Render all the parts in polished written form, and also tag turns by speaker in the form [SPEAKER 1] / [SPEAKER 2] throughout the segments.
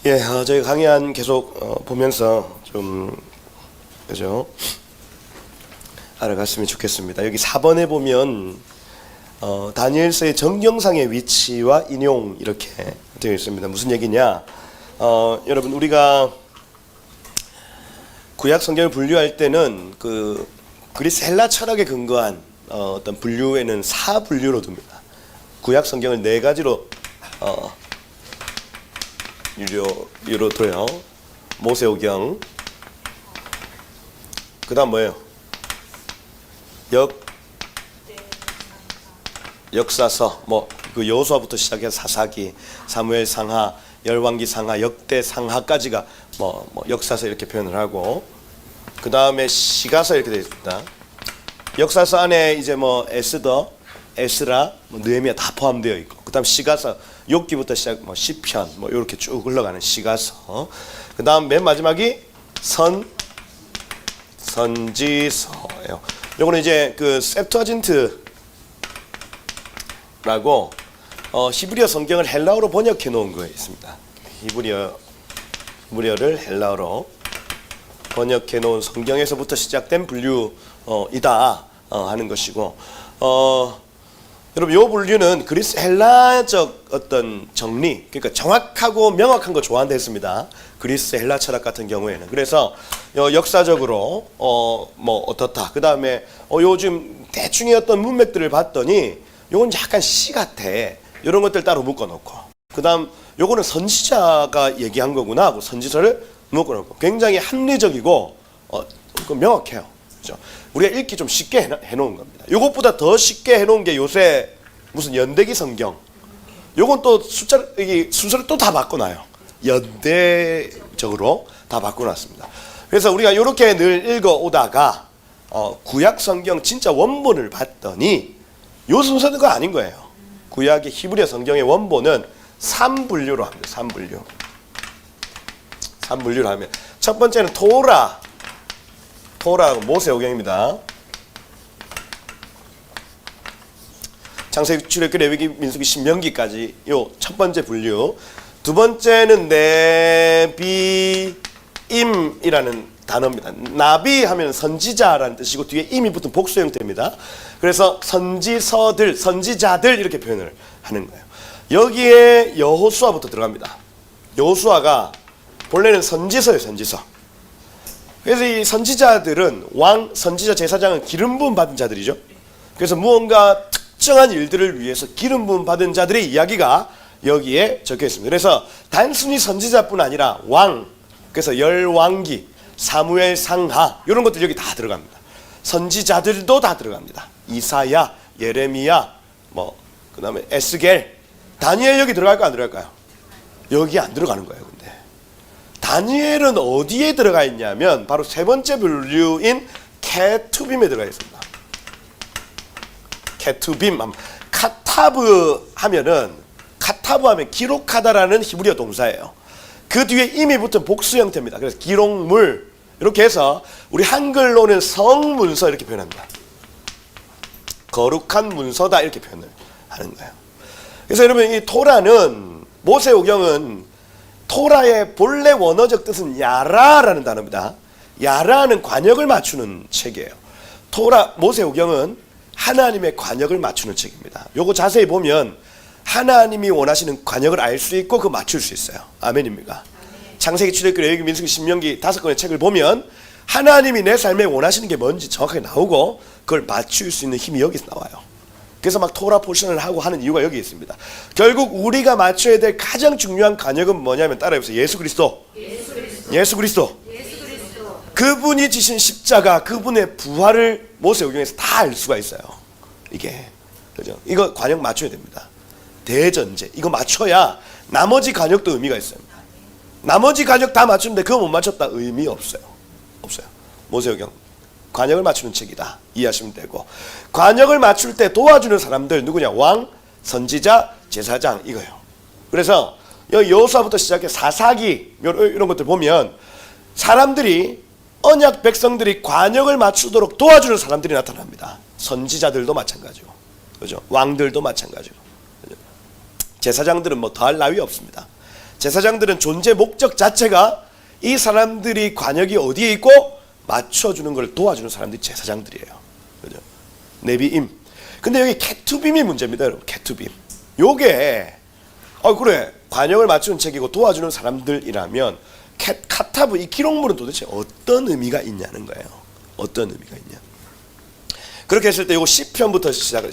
[SPEAKER 1] 예, 저희 강의안 계속 보면서 좀 그죠? 알아갔으면 좋겠습니다. 여기 4번에 보면 다니엘서의 정경상의 위치와 인용 이렇게 되어 있습니다. 무슨 얘기냐? 여러분 우리가 구약 성경을 분류할 때는 그 그리스 헬라 철학에 근거한 어떤 분류에는 4분류로 둡니다. 구약 성경을 4가지로 유로 둬요. 모세오경, 그 다음 뭐예요? 역사서, 뭐 그 여호수아부터 시작해서 사사기, 사무엘 상하, 열왕기 상하, 역대 상하까지가 뭐 역사서 이렇게 표현을 하고, 그 다음에 시가서 이렇게 되어 있습니다. 역사서 안에 이제 뭐 에스더, 에스라, 느헤미야 다 포함되어 있고, 그 다음 시가서, 욥기부터 시작 뭐 시편 뭐 이렇게 쭉 흘러가는 시가서, 그 다음 맨 마지막이 선지서예요. 요거는 이제 그 셉투아진트라고 히브리어 성경을 헬라어로 번역해 놓은 거에 있습니다. 히브리어를 헬라어로 번역해 놓은 성경에서부터 시작된 분류이다 하는 것이고, 여러분 요 분류는 그리스 헬라적 어떤 정리, 그러니까 정확하고 명확한 거 좋아한다 했습니다. 그리스 헬라 철학 같은 경우에는. 그래서 역사적으로 뭐 어떻다. 그 다음에 요즘 대충의 어떤 문맥들을 봤더니 요건 약간 시 같아. 이런 것들 따로 묶어놓고, 그 다음 요거는 선지자가 얘기한 거구나 하고 선지서를 묶어놓고, 굉장히 합리적이고 명확해요. 그렇죠? 우리가 읽기 좀 쉽게 해놓은 겁니다. 요것보다 더 쉽게 해놓은 게 요새 무슨 연대기 성경. 요건 또 순서를 또 다 바꿔놔요. 연대적으로 다 바꿔놨습니다. 그래서 우리가 이렇게 늘 읽어오다가 구약 성경 진짜 원본을 봤더니 요 순서가 아닌 거예요. 구약의 히브리어 성경의 원본은 3분류로 합니다. 3분류로 하면 첫 번째는 토라하고 모세오경입니다. 창세기, 출애굽기, 레위기, 민수기, 신명기까지 요 첫 번째 분류. 두 번째는 네비임이라는 단어입니다. 나비 하면 선지자라는 뜻이고 뒤에 임이 붙은 복수 형태입니다. 그래서 선지서들, 선지자들 이렇게 표현을 하는 거예요. 여기에 여호수아부터 들어갑니다. 여호수아가 본래는 선지서예요, 선지서. 그래서 이 선지자들은 왕, 선지자, 제사장은 기름 부음 받은 자들이죠. 그래서 무언가 특정한 일들을 위해서 기름 부음 받은 자들의 이야기가 여기에 적혀 있습니다. 그래서 단순히 선지자뿐 아니라 왕, 그래서 열왕기, 사무엘 상하 이런 것들 여기 다 들어갑니다. 선지자들도 다 들어갑니다. 이사야, 예레미야, 뭐 그다음에 에스겔, 다니엘 여기 들어갈까요, 안 들어갈까요? 여기 안 들어가는 거예요. 근데 다니엘은 어디에 들어가 있냐면 바로 세 번째 분류인 케투빔에 들어가 있습니다. 케투빔, 카타브 하면 기록하다라는 히브리어 동사예요. 그 뒤에 임이 붙은 복수 형태입니다. 그래서 기록물 이렇게 해서 우리 한글로는 성문서 이렇게 표현합니다. 거룩한 문서다 이렇게 표현을 하는 거예요. 그래서 여러분 이 토라는, 모세오경은 토라의 본래 원어적 뜻은 야라라는 단어입니다. 야라는 관역을 맞추는 책이에요. 모세오경은 하나님의 관역을 맞추는 책입니다. 요거 자세히 보면 하나님이 원하시는 관역을 알 수 있고 그 맞출 수 있어요. 아멘입니까? 창세기, 출애굽기, 레위기, 민수기, 신명기 5권의 책을 보면 하나님이 내 삶에 원하시는 게 뭔지 정확하게 나오고 그걸 맞출 수 있는 힘이 여기서 나와요. 그래서 막 토라 포션을 하고 하는 이유가 여기 있습니다. 결국 우리가 맞춰야 될 가장 중요한 관역은 뭐냐면 따라해보세요. 예수 그리스도. 그분이 지신 십자가, 그분의 부활을 모세오경에서 다 알 수가 있어요. 이게 그죠? 이거 관역 맞춰야 됩니다. 대전제 이거 맞춰야 나머지 관역도 의미가 있어요. 나머지 관역 다 맞추는데 그거 못 맞췄다 의미 없어요. 모세오경 관역을 맞추는 책이다 이해하시면 되고, 관역을 맞출 때 도와주는 사람들 누구냐? 왕, 선지자, 제사장 이거예요. 그래서 여호수아부터 시작해 사사기 이런 것들 보면 사람들이, 언약 백성들이 관역을 맞추도록 도와주는 사람들이 나타납니다. 선지자들도 마찬가지고, 그죠? 왕들도 마찬가지고, 그죠? 제사장들은 뭐 더할 나위 없습니다. 제사장들은 존재 목적 자체가 이 사람들이 관역이 어디에 있고 맞춰주는 걸 도와주는 사람들이 제사장들이에요. 그죠? 네비임. 근데 여기 케투빔이 문제입니다, 여러분. 케투빔. 요게 그래, 관역을 맞추는 책이고 도와주는 사람들이라면 카타브, 이 기록물은 도대체 어떤 의미가 있냐는 거예요. 어떤 의미가 있냐. 그렇게 했을 때 요거 시편부터 시작을,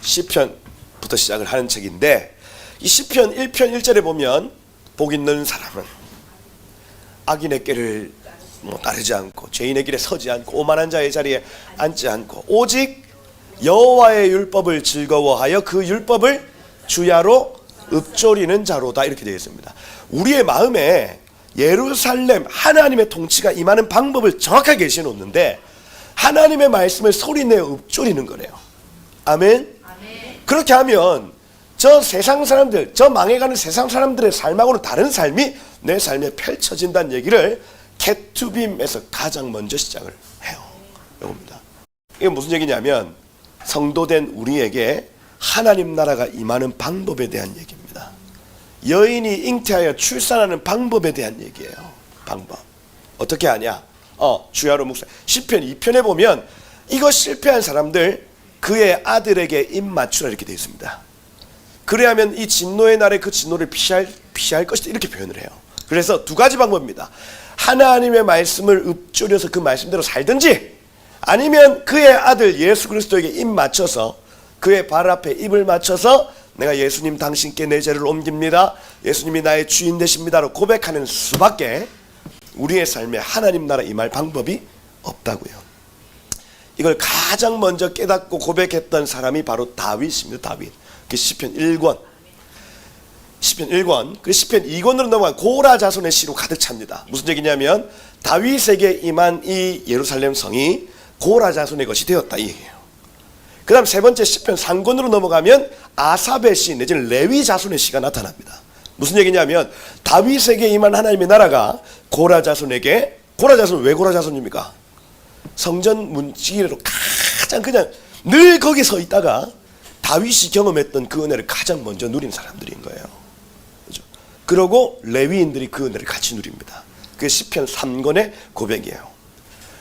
[SPEAKER 1] 시편부터 시작을 하는 책인데, 이 시편 1편 1절에 보면 복 있는 사람은 악인의 길을 따르지 않고 죄인의 길에 서지 않고 오만한 자의 자리에 앉지 않고 오직 여호와의 율법을 즐거워하여 그 율법을 주야로 읊조리는 자로다, 이렇게 되어 있습니다. 우리의 마음에 예루살렘 하나님의 통치가 임하는 방법을 정확하게 계시해 놓는데 하나님의 말씀을 소리내어 읊조리는 거래요. 아멘? 그렇게 하면 저 세상 사람들, 저 망해가는 세상 사람들의 삶하고는 다른 삶이 내 삶에 펼쳐진다는 얘기를 케투빔에서 가장 먼저 시작을 해요. 이겁니다. 이게 무슨 얘기냐면 성도된 우리에게 하나님 나라가 임하는 방법에 대한 얘기입니다. 여인이 잉태하여 출산하는 방법에 대한 얘기예요. 방법. 어떻게 하냐? 주야로 묵상. 시편 2편에 보면 이거 실패한 사람들 그의 아들에게 입 맞추라 이렇게 되어 있습니다. 그래야면 이 진노의 날에 그 진노를 피할 것이다, 이렇게 표현을 해요. 그래서 두 가지 방법입니다. 하나님의 말씀을 읊조려서 그 말씀대로 살든지, 아니면 그의 아들 예수 그리스도에게 입 맞춰서 그의 발 앞에 입을 맞춰서 내가 예수님 당신께 내 죄를 옮깁니다, 예수님이 나의 주인 되십니다로 고백하는 수밖에 우리의 삶에 하나님 나라 임할 방법이 없다고요. 이걸 가장 먼저 깨닫고 고백했던 사람이 바로 다윗입니다. 다윗. 그 시편 1권, 시편 1권, 그 시편 2권으로 넘어간 고라 자손의 시로 가득 찹니다. 무슨 얘기냐면 다윗에게 임한 이 예루살렘 성이 고라 자손의 것이 되었다, 이 얘기예요. 그 다음 세 번째 시편 3권으로 넘어가면 아삽의 시 내지는 레위 자손의 시가 나타납니다. 무슨 얘기냐면 다윗에게 임한 하나님의 나라가 고라 자손에게, 고라 자손은 왜 고라 자손입니까? 성전 문지기로 가장 그냥 늘 거기 서 있다가 다윗이 경험했던 그 은혜를 가장 먼저 누린 사람들인 거예요. 그렇죠? 그러고 레위인들이 그 은혜를 같이 누립니다. 그게 시편 3권의 고백이에요.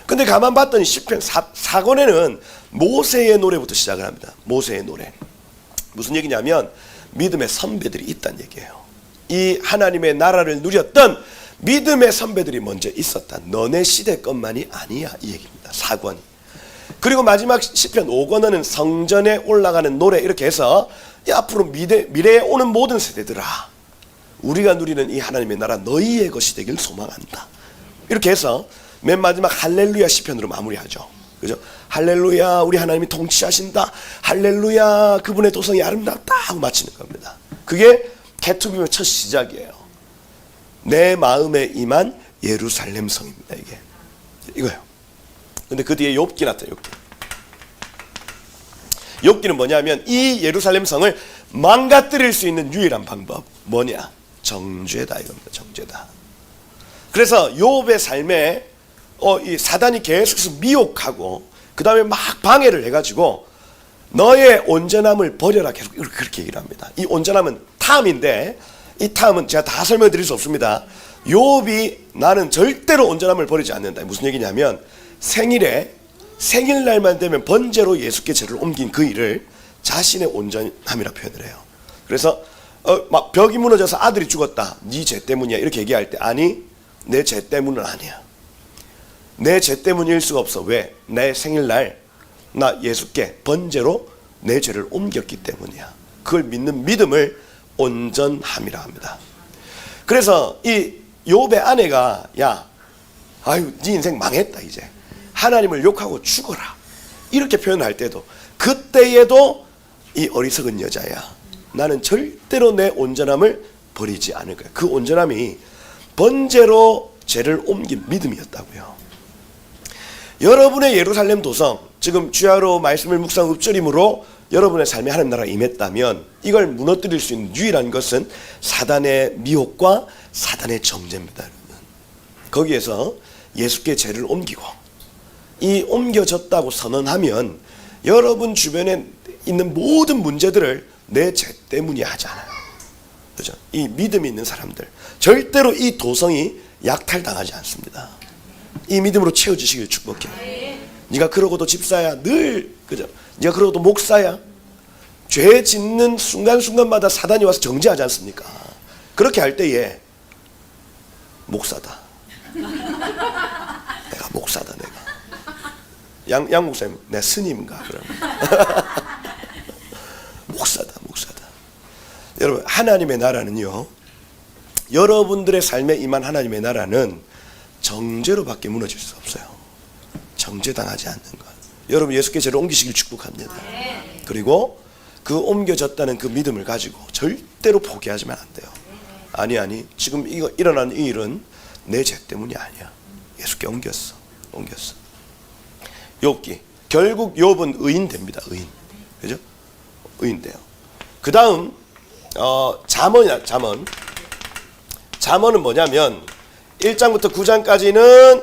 [SPEAKER 1] 근데 가만 봤더니 시편 4권에는 모세의 노래부터 시작을 합니다. 모세의 노래. 무슨 얘기냐면 믿음의 선배들이 있다는 얘기예요. 이 하나님의 나라를 누렸던 믿음의 선배들이 먼저 있었다. 너네 시대 것만이 아니야, 이 얘기입니다. 4권이. 그리고 마지막 시편 5권은 성전에 올라가는 노래, 이렇게 해서 앞으로 미래에 오는 모든 세대들아, 우리가 누리는 이 하나님의 나라 너희의 것이 되길 소망한다, 이렇게 해서 맨 마지막 할렐루야 시편으로 마무리하죠. 그죠? 할렐루야, 우리 하나님이 통치하신다, 할렐루야, 그분의 도성이 아름답다 하고 마치는 겁니다. 그게 케투빔의 첫 시작이에요. 내 마음에 임한 예루살렘 성입니다. 이거요. 근데 그 뒤에 욥기 나타나요. 욥기는 뭐냐면 이 예루살렘 성을 망가뜨릴 수 있는 유일한 방법 뭐냐? 정죄다, 이겁니다. 정죄다. 그래서 욥의 삶에 이 사단이 계속해서 미혹하고 그 다음에 막 방해를 해가지고 너의 온전함을 버려라, 계속 그렇게 얘기를 합니다. 이 온전함은 탐인데 이 탐은 제가 다 설명드릴 수 없습니다. 욥이 나는 절대로 온전함을 버리지 않는다. 무슨 얘기냐면 생일날만 되면 번제로 예수께 죄를 옮긴 그 일을 자신의 온전함이라 표현을 해요. 그래서 막 벽이 무너져서 아들이 죽었다, 네 죄 때문이야, 이렇게 얘기할 때 아니, 내 죄 때문은 아니야. 내 죄 때문일 수가 없어. 왜? 내 생일날 나 예수께 번제로 내 죄를 옮겼기 때문이야. 그걸 믿는 믿음을 온전함이라 합니다. 그래서 이 욥의 아내가 아유 네 인생 망했다, 이제 하나님을 욕하고 죽어라, 이렇게 표현할 때도 그때에도 이 어리석은 여자야, 나는 절대로 내 온전함을 버리지 않을 거야. 그 온전함이 번제로 죄를 옮긴 믿음이었다고요. 여러분의 예루살렘 도성, 지금 주야로 말씀을 묵상 읊조림으로 여러분의 삶에 하나님 나라가 임했다면 이걸 무너뜨릴 수 있는 유일한 것은 사단의 미혹과 사단의 정죄입니다. 거기에서 예수께 죄를 옮기고 이 옮겨졌다고 선언하면 여러분 주변에 있는 모든 문제들을 내 죄 때문이 하잖아요. 그죠? 이 믿음이 있는 사람들 절대로 이 도성이 약탈당하지 않습니다. 이 믿음으로 채워지시길 축복해요. 네가 그러고도 집사야 늘 그죠? 네가 그러고도 목사야 죄 짓는 순간순간마다 사단이 와서 정죄하지 않습니까? 그렇게 할 때에 목사다. 내가 목사다 내가. 양 목사님 내 스님인가 그러면 목사다. 여러분 하나님의 나라는요. 여러분들의 삶에 임한 하나님의 나라는 정죄로밖에 무너질 수 없어요. 정죄당하지 않는 것. 여러분 예수께 죄를 옮기시길 축복합니다. 그리고 그 옮겨졌다는 그 믿음을 가지고 절대로 포기하지면 안 돼요. 아니 지금 이거 일어난 이 일은 내 죄 때문이 아니야. 예수께 옮겼어. 욥기 결국 욥은 의인 됩니다. 의인. 그죠? 의인 돼요. 그 다음 잠언이야. 잠언은 뭐냐면 1장부터 9장까지는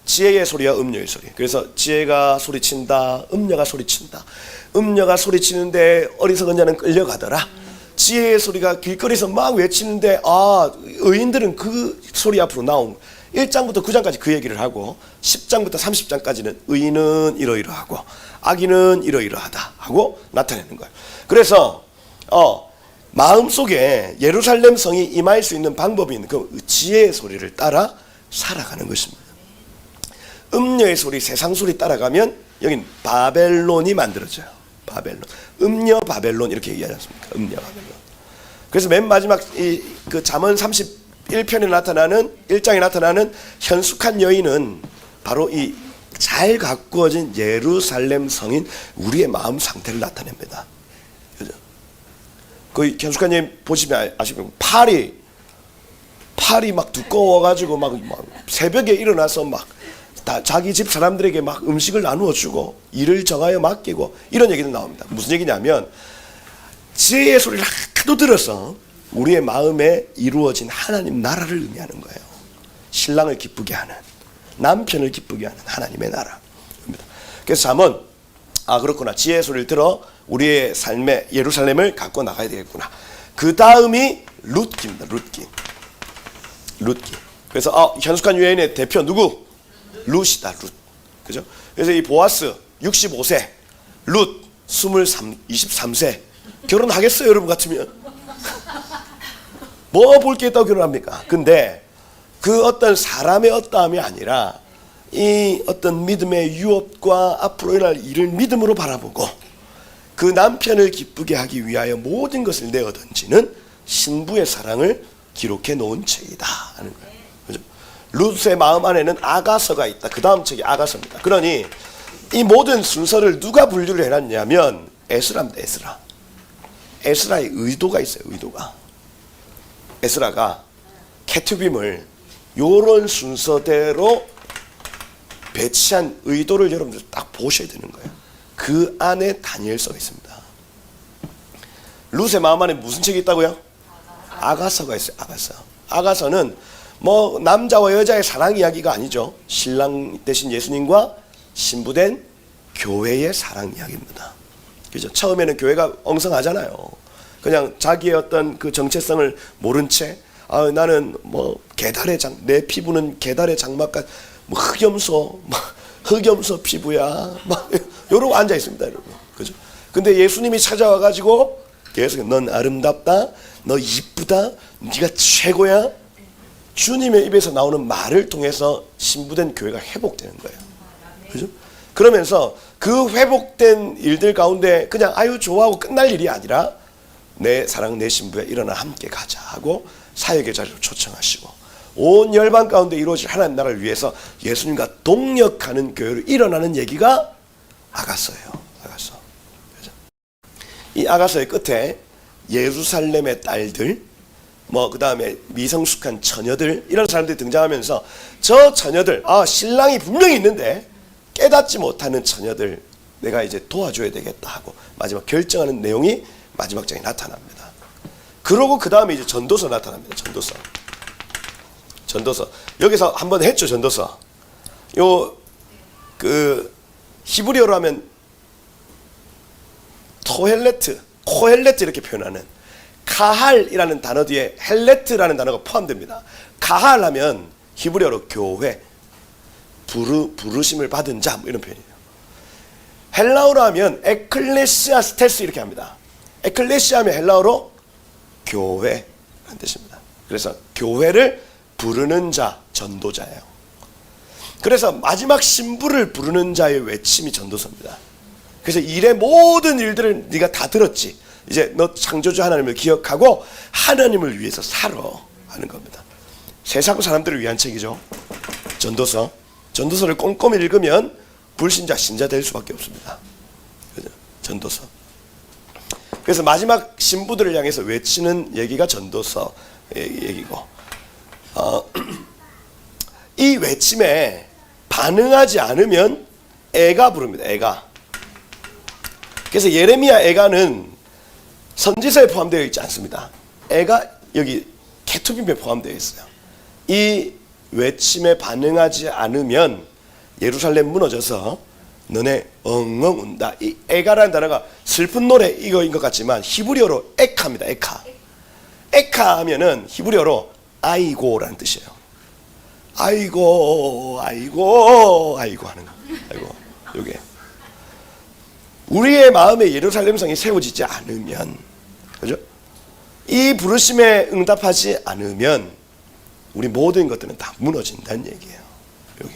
[SPEAKER 1] 지혜의 소리와 음녀의 소리. 그래서 지혜가 소리친다. 음녀가 소리친다. 음녀가 소리치는데 어리석은 자는 끌려가더라. 지혜의 소리가 길거리에서 막 외치는데 의인들은 그 소리 앞으로 나온 1장부터 9장까지 그 얘기를 하고 10장부터 30장까지는 의인은 이러이러하고 악인은 이러이러하다 하고 나타내는 거예요. 그래서 마음속에 예루살렘 성이 임할 수 있는 방법이 있는 그 지혜의 소리를 따라 살아가는 것입니다. 음녀의 소리, 세상 소리 따라가면 여긴 바벨론이 만들어져요. 바벨론, 음녀 바벨론 이렇게 얘기하지 않습니까? 음녀 바벨론. 그래서 맨 마지막 그 잠언 31편에 나타나는 1장에 나타나는 현숙한 여인은 바로 이 잘 가꾸어진 예루살렘 성인 우리의 마음 상태를 나타냅니다. 그죠? 그 현숙한 여인 보시면 아시면 팔이 막 두꺼워가지고 막 새벽에 일어나서 막 다 자기 집 사람들에게 막 음식을 나누어 주고 일을 정하여 맡기고 이런 얘기도 나옵니다. 무슨 얘기냐면 지혜의 소리를 하도 들어서 우리의 마음에 이루어진 하나님 나라를 의미하는 거예요. 신랑을 기쁘게 하는, 남편을 기쁘게 하는 하나님의 나라입니다. 그래서 잠언 그렇구나. 지혜의 소리를 들어 우리의 삶에 예루살렘을 갖고 나가야 되겠구나. 그 다음이 룻기입니다. 룻기. 그래서 현숙한 여인의 대표 누구? 룻이다. 룻. 그죠? 그래서 이 보아스 65세, 룻 23세 결혼하겠어요, 여러분 같으면? 뭐 볼 게 있다고 결혼합니까? 근데 그 어떤 사람의 어떠함이 아니라 이 어떤 믿음의 유업과 앞으로 일어날 일을 믿음으로 바라보고 그 남편을 기쁘게 하기 위하여 모든 것을 내어 던지는 신부의 사랑을 기록해 놓은 책이다 하는 거예요. 그죠? 룻의 마음 안에는 아가서가 있다. 그 다음 책이 아가서입니다. 그러니 이 모든 순서를 누가 분류를 해놨냐면 에스라입니다. 에스라의 의도가 있어요. 에스라가 케투빔을 요런 순서대로 배치한 의도를 여러분들 딱 보셔야 되는 거예요. 그 안에 다니엘서가 있습니다. 룻의 마음 안에 무슨 책이 있다고요? 아가서가 있어요. 아가서는 뭐 남자와 여자의 사랑 이야기가 아니죠. 신랑 대신 예수님과 신부된 교회의 사랑 이야기입니다. 그죠? 처음에는 교회가 엉성하잖아요. 그냥 자기의 어떤 그 정체성을 모른 채 나는 뭐 내 피부는 계달의 장막같 뭐 흑염소 피부야 막 이러고 앉아 있습니다, 여러분. 그죠? 근데 예수님이 찾아와 가지고 계속 넌 아름답다, 너 이쁘다, 네가 최고야. 주님의 입에서 나오는 말을 통해서 신부된 교회가 회복되는 거예요. 그죠? 그러면서 그 회복된 일들 가운데 그냥 아유 좋아하고 끝날 일이 아니라 내 사랑 내 신부에 일어나 함께 가자 하고 사역의 자리로 초청하시고 온 열방 가운데 이루어질 하나님 나라를 위해서 예수님과 동역하는 교회로 일어나는 얘기가 아가서예요. 아가서. 그죠? 이 아가서의 끝에 예루살렘의 딸들, 그 다음에 미성숙한 처녀들 이런 사람들이 등장하면서 저 처녀들, 신랑이 분명히 있는데 깨닫지 못하는 처녀들 내가 이제 도와줘야 되겠다 하고 마지막 결정하는 내용이 마지막 장에 나타납니다. 그러고 그 다음에 이제 전도서 나타납니다. 전도서 여기서 한번 했죠. 전도서 히브리어로 하면 코헬레트 이렇게 표현하는 카할이라는 단어 뒤에 헬레트라는 단어가 포함됩니다. 카할 하면 히브리어로 교회, 부르심을 받은 자, 뭐 이런 표현이에요. 헬라어로 하면 에클레시아 스테스 이렇게 합니다. 에클레시아 하면 헬라어로 교회라는 뜻입니다. 그래서 교회를 부르는 자, 전도자예요. 그래서 마지막 신부를 부르는 자의 외침이 전도서입니다. 그래서 일의 모든 일들을 네가 다 들었지. 이제 너 창조주 하나님을 기억하고 하나님을 위해서 살아 하는 겁니다. 세상 사람들을 위한 책이죠. 전도서. 전도서를 꼼꼼히 읽으면 불신자, 신자 될 수밖에 없습니다. 그죠? 전도서. 그래서 마지막 신부들을 향해서 외치는 얘기가 전도서 얘기고, 이 외침에 반응하지 않으면 애가 부릅니다. 애가. 그래서 예레미야 애가는 선지서에 포함되어 있지 않습니다. 애가 여기 케투빔에 포함되어 있어요. 이 외침에 반응하지 않으면 예루살렘 무너져서 너네 엉엉 운다. 이 애가라는 단어가 슬픈 노래 이거인 것 같지만 히브리어로 에카입니다. 에카. 에카 하면은 히브리어로 아이고라는 뜻이에요. 아이고 아이고 아이고 하는 거. 아이고. 요게 우리의 마음에 예루살렘 성이 세워지지 않으면, 그죠? 이 부르심에 응답하지 않으면 우리 모든 것들은 다 무너진다는 얘기예요. 여기.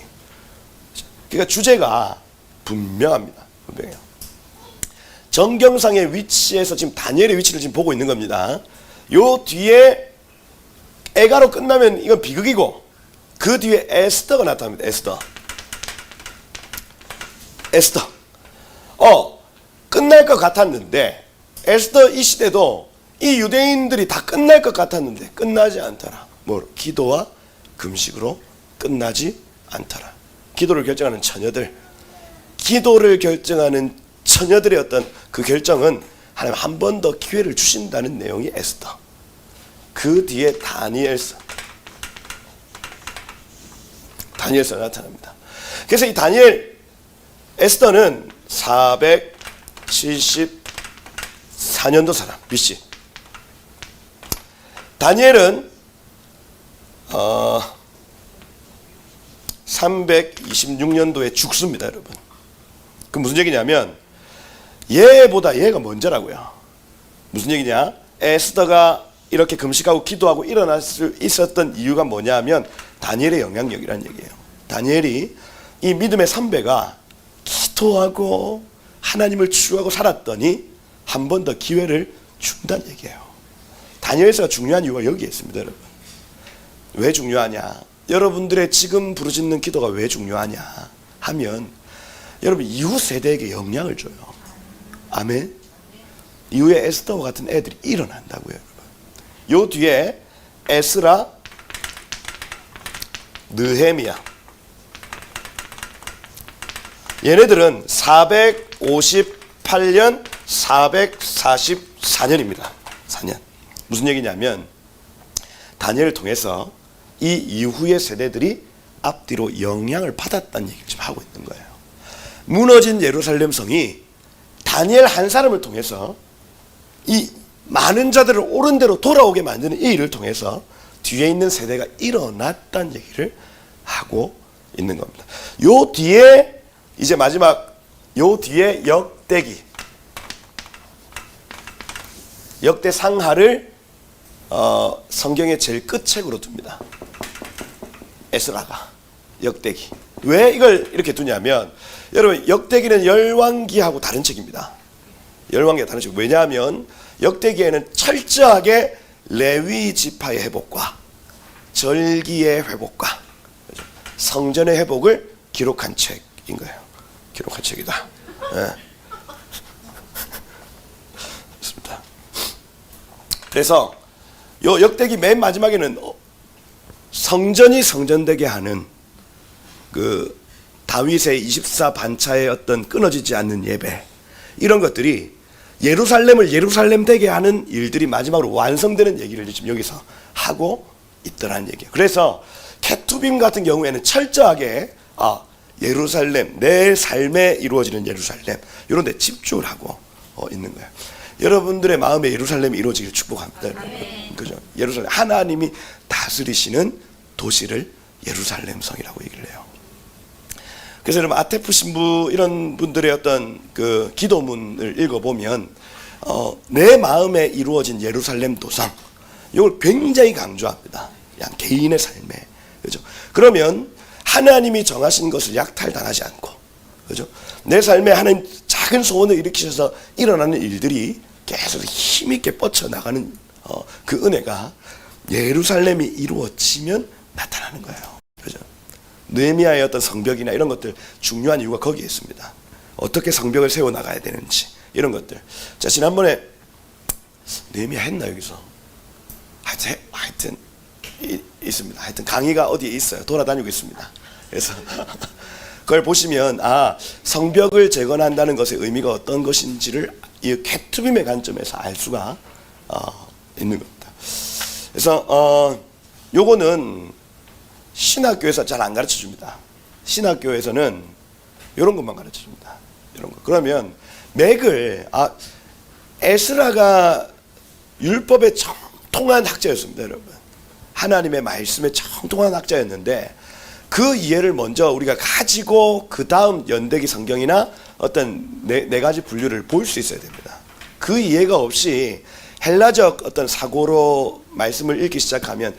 [SPEAKER 1] 그러니까 주제가 분명합니다. 분명해요. 정경상의 위치에서 지금 다니엘의 위치를 지금 보고 있는 겁니다. 요 뒤에 애가로 끝나면 이건 비극이고, 그 뒤에 에스더가 나타납니다. 에스더. 끝날 것 같았는데, 에스더 이 시대도 이 유대인들이 다 끝날 것 같았는데 끝나지 않더라. 뭐 기도와 금식으로 끝나지 않더라. 기도를 결정하는 처녀들, 기도를 결정하는 처녀들의 어떤 그 결정은 하나님 한 번 더 기회를 주신다는 내용이 에스더. 그 뒤에 다니엘서 나타납니다. 그래서 이 다니엘 에스더는 474년도 사람 BC. 다니엘은 326년도에 죽습니다, 여러분. 그 무슨 얘기냐면 얘보다 얘가 먼저라고요. 무슨 얘기냐? 에스더가 이렇게 금식하고 기도하고 일어날 수 있었던 이유가 뭐냐면 다니엘의 영향력이라는 얘기예요. 다니엘이 이 믿음의 선배가 기도하고 하나님을 추구하고 살았더니 한 번 더 기회를 준다는 얘기예요. 다니엘서가 중요한 이유가 여기에 있습니다, 여러분. 왜 중요하냐? 여러분들의 지금 부르짖는 기도가 왜 중요하냐 하면 여러분 이후 세대에게 영향을 줘요. 아멘. 이후에 에스더와 같은 애들이 일어난다고요, 여러분. 요 뒤에 에스라, 느헤미야, 얘네들은 458년 444년입니다. 4년. 무슨 얘기냐면 다니엘을 통해서 이 이후의 세대들이 앞뒤로 영향을 받았다는 얘기를 지금 하고 있는 거예요. 무너진 예루살렘 성이 다니엘 한 사람을 통해서 이 많은 자들을 옳은 대로 돌아오게 만드는 이 일을 통해서 뒤에 있는 세대가 일어났다는 얘기를 하고 있는 겁니다. 요 뒤에 이제 마지막 요 뒤에 역대상하를 성경의 제일 끝책으로 둡니다. 에스라가 역대기. 왜 이걸 이렇게 두냐면 여러분 역대기는 열왕기하고 다른 책입니다. 열왕기가 다른 책. 왜냐하면 역대기에는 철저하게 레위 지파의 회복과 절기의 회복과 성전의 회복을 기록한 책인 거예요. 기록한 책이다. 네. 그렇습니다. 그래서 요 역대기 맨 마지막에는 성전이 성전되게 하는 그 다윗의 24반차의 어떤 끊어지지 않는 예배, 이런 것들이 예루살렘을 예루살렘 되게 하는 일들이 마지막으로 완성되는 얘기를 지금 여기서 하고 있더라는 얘기예요. 그래서 케투빔 같은 경우에는 철저하게 예루살렘, 내 삶에 이루어지는 예루살렘, 이런 데 집중을 하고 있는 거예요. 여러분들의 마음에 예루살렘이 이루어지길 축복합니다. 그죠? 예루살렘, 하나님이 다스리시는 도시를 예루살렘 성이라고 얘기를 해요. 그래서 여러분 아테프 신부 이런 분들의 어떤 그 기도문을 읽어보면 내 마음에 이루어진 예루살렘 도상, 이걸 굉장히 강조합니다. 그냥 개인의 삶에. 그죠? 그러면 하나님이 정하신 것을 약탈당하지 않고, 그죠? 내 삶에 하나님 작은 소원을 일으키셔서 일어나는 일들이 계속 힘있게 뻗쳐나가는 그 은혜가 예루살렘이 이루어지면 나타나는 거예요. 그죠? 느헤미야의 어떤 성벽이나 이런 것들 중요한 이유가 거기에 있습니다. 어떻게 성벽을 세워나가야 되는지 이런 것들. 자, 지난번에 느헤미야 했나 여기서? 하여튼 있습니다. 하여튼 강의가 어디에 있어요. 돌아다니고 있습니다. 그래서 그걸 보시면 성벽을 재건한다는 것의 의미가 어떤 것인지를 이 케투빔의 관점에서 알 수가 있는 겁니다. 그래서 요거는 신학교에서 잘 안 가르쳐 줍니다. 신학교에서는 이런 것만 가르쳐 줍니다. 이런 거. 그러면 맥을 에스라가 율법의 정통한 학자였습니다, 여러분. 하나님의 말씀의 정통한 학자였는데 그 이해를 먼저 우리가 가지고 그 다음 연대기 성경이나 어떤 네 가지 분류를 볼 수 있어야 됩니다. 그 이해가 없이 헬라적 어떤 사고로 말씀을 읽기 시작하면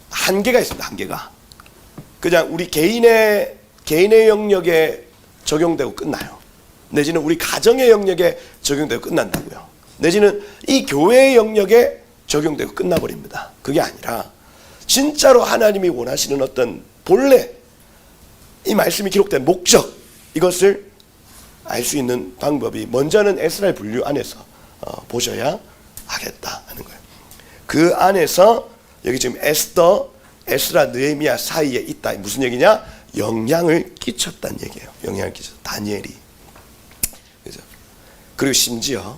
[SPEAKER 1] 한계가 있습니다. 한계가. 그냥 우리 개인의 영역에 적용되고 끝나요. 내지는 우리 가정의 영역에 적용되고 끝난다고요. 내지는 이 교회의 영역에 적용되고 끝나버립니다. 그게 아니라 진짜로 하나님이 원하시는 어떤 본래 이 말씀이 기록된 목적, 이것을 알 수 있는 방법이 먼저는 에스라의 분류 안에서 보셔야 하겠다 하는 거예요. 그 안에서 여기 지금 에스라, 느헤미야 사이에 있다. 무슨 얘기냐? 영향을 끼쳤다는 얘기예요. 영향을 끼쳤다. 다니엘이. 그죠? 그리고 심지어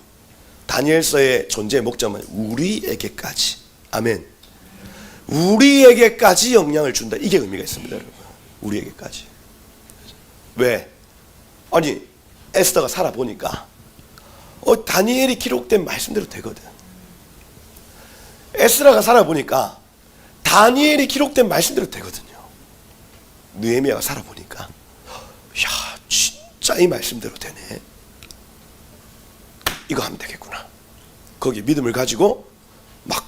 [SPEAKER 1] 다니엘서의 존재의 목적은 우리에게까지, 아멘, 우리에게까지 영향을 준다. 이게 의미가 있습니다, 여러분. 우리에게까지. 왜? 아니, 에스더가 살아보니까 다니엘이 기록된 말씀대로 되거든. 에스라가 살아보니까 다니엘이 기록된 말씀대로 되거든요. 느헤미야가 살아보니까 야, 진짜 이 말씀대로 되네. 이거 하면 되겠구나. 거기 믿음을 가지고 막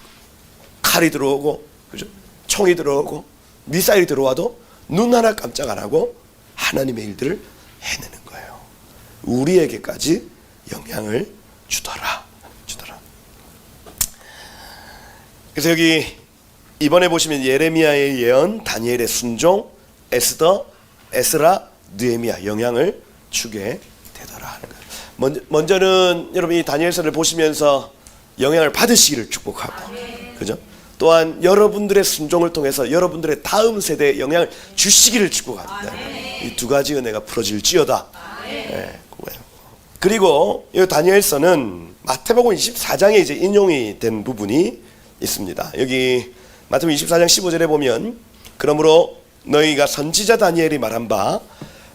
[SPEAKER 1] 칼이 들어오고, 그죠? 총이 들어오고 미사일이 들어와도 눈 하나 깜짝 안 하고 하나님의 일들을 해내는 거예요. 우리에게까지 영향을 주더라. 그래서 여기 이번에 보시면 예레미야의 예언, 다니엘의 순종, 에스더, 에스라, 느헤미야 영향을 주게 되더라 하는 거예요. 먼저는 여러분 이 다니엘서를 보시면서 영향을 받으시기를 축복하고, 그죠? 또한 여러분들의 순종을 통해서 여러분들의 다음 세대에 영향을 주시기를 축복합니다. 이 두 가지 은혜가 풀어질지어다. 네, 그리고 이 다니엘서는 마태복음 24장에 이제 인용이 된 부분이 있습니다. 여기 마태복음 24장 15절에 보면, 그러므로 너희가 선지자 다니엘이 말한 바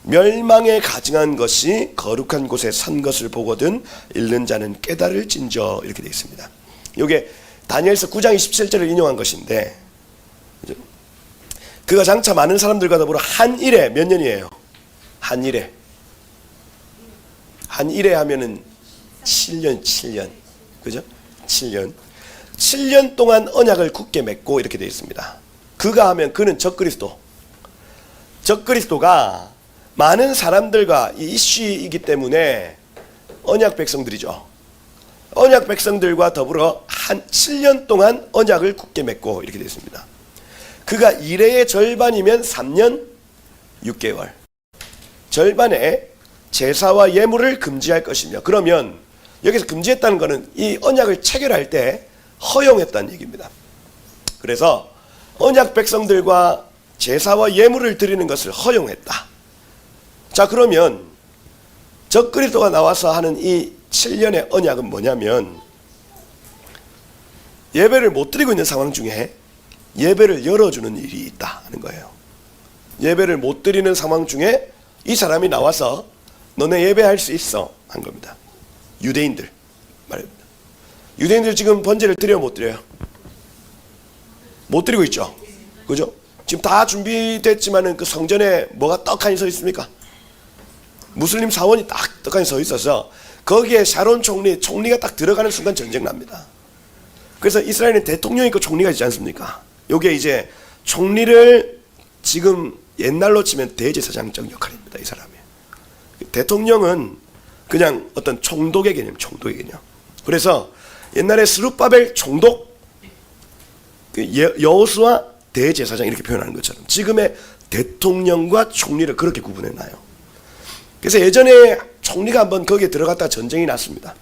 [SPEAKER 1] 멸망에 가증한 것이 거룩한 곳에 산 것을 보거든 읽는 자는 깨달을진저, 이렇게 되어 있습니다. 이게 다니엘서 9장 27절을 인용한 것인데, 그가 장차 많은 사람들과 더불어 한 일에 몇 년이에요? 한 일에 하면은 7년, 그죠? 7년 동안 언약을 굳게 맺고, 이렇게 되어 있습니다. 그가 하면 그는 적그리스도가 많은 사람들과 이 이슈이기 때문에 언약 백성들이죠. 언약 백성들과 더불어 한 7년 동안 언약을 굳게 맺고, 이렇게 되어 있습니다. 그가 이래의 절반이면 3년 6개월, 절반에 제사와 예물을 금지할 것이며, 그러면 여기서 금지했다는 것은 이 언약을 체결할 때 허용했다는 얘기입니다. 그래서 언약 백성들과 제사와 예물을 드리는 것을 허용했다. 자, 그러면 적그리스도가 나와서 하는 이 7년의 언약은 뭐냐면, 예배를 못 드리고 있는 상황 중에 예배를 열어주는 일이 있다 하는 거예요. 예배를 못 드리는 상황 중에 이 사람이 나와서 너네 예배할 수 있어 한 겁니다. 유대인들, 유대인들 지금 번제를 드려요, 못 드려요? 못 드리고 있죠. 그죠? 지금 다 준비됐지만은 그 성전에 뭐가 떡하니 서 있습니까? 무슬림 사원이 딱 떡하니 서 있어서 거기에 샤론 총리가 딱 들어가는 순간 전쟁 납니다. 그래서 이스라엘은 대통령이 있고 총리가 있지 않습니까? 요게 이제 총리를 지금 옛날로 치면 대제사장적 역할입니다. 이 사람이. 대통령은 그냥 어떤 총독의 개념, 총독의 개념. 그래서 옛날에 스룹바벨 총독, 여호수아 대제사장 이렇게 표현하는 것처럼 지금의 대통령과 총리를 그렇게 구분해놔요. 그래서 예전에 총리가 한번 거기에 들어갔다 전쟁이 났습니다.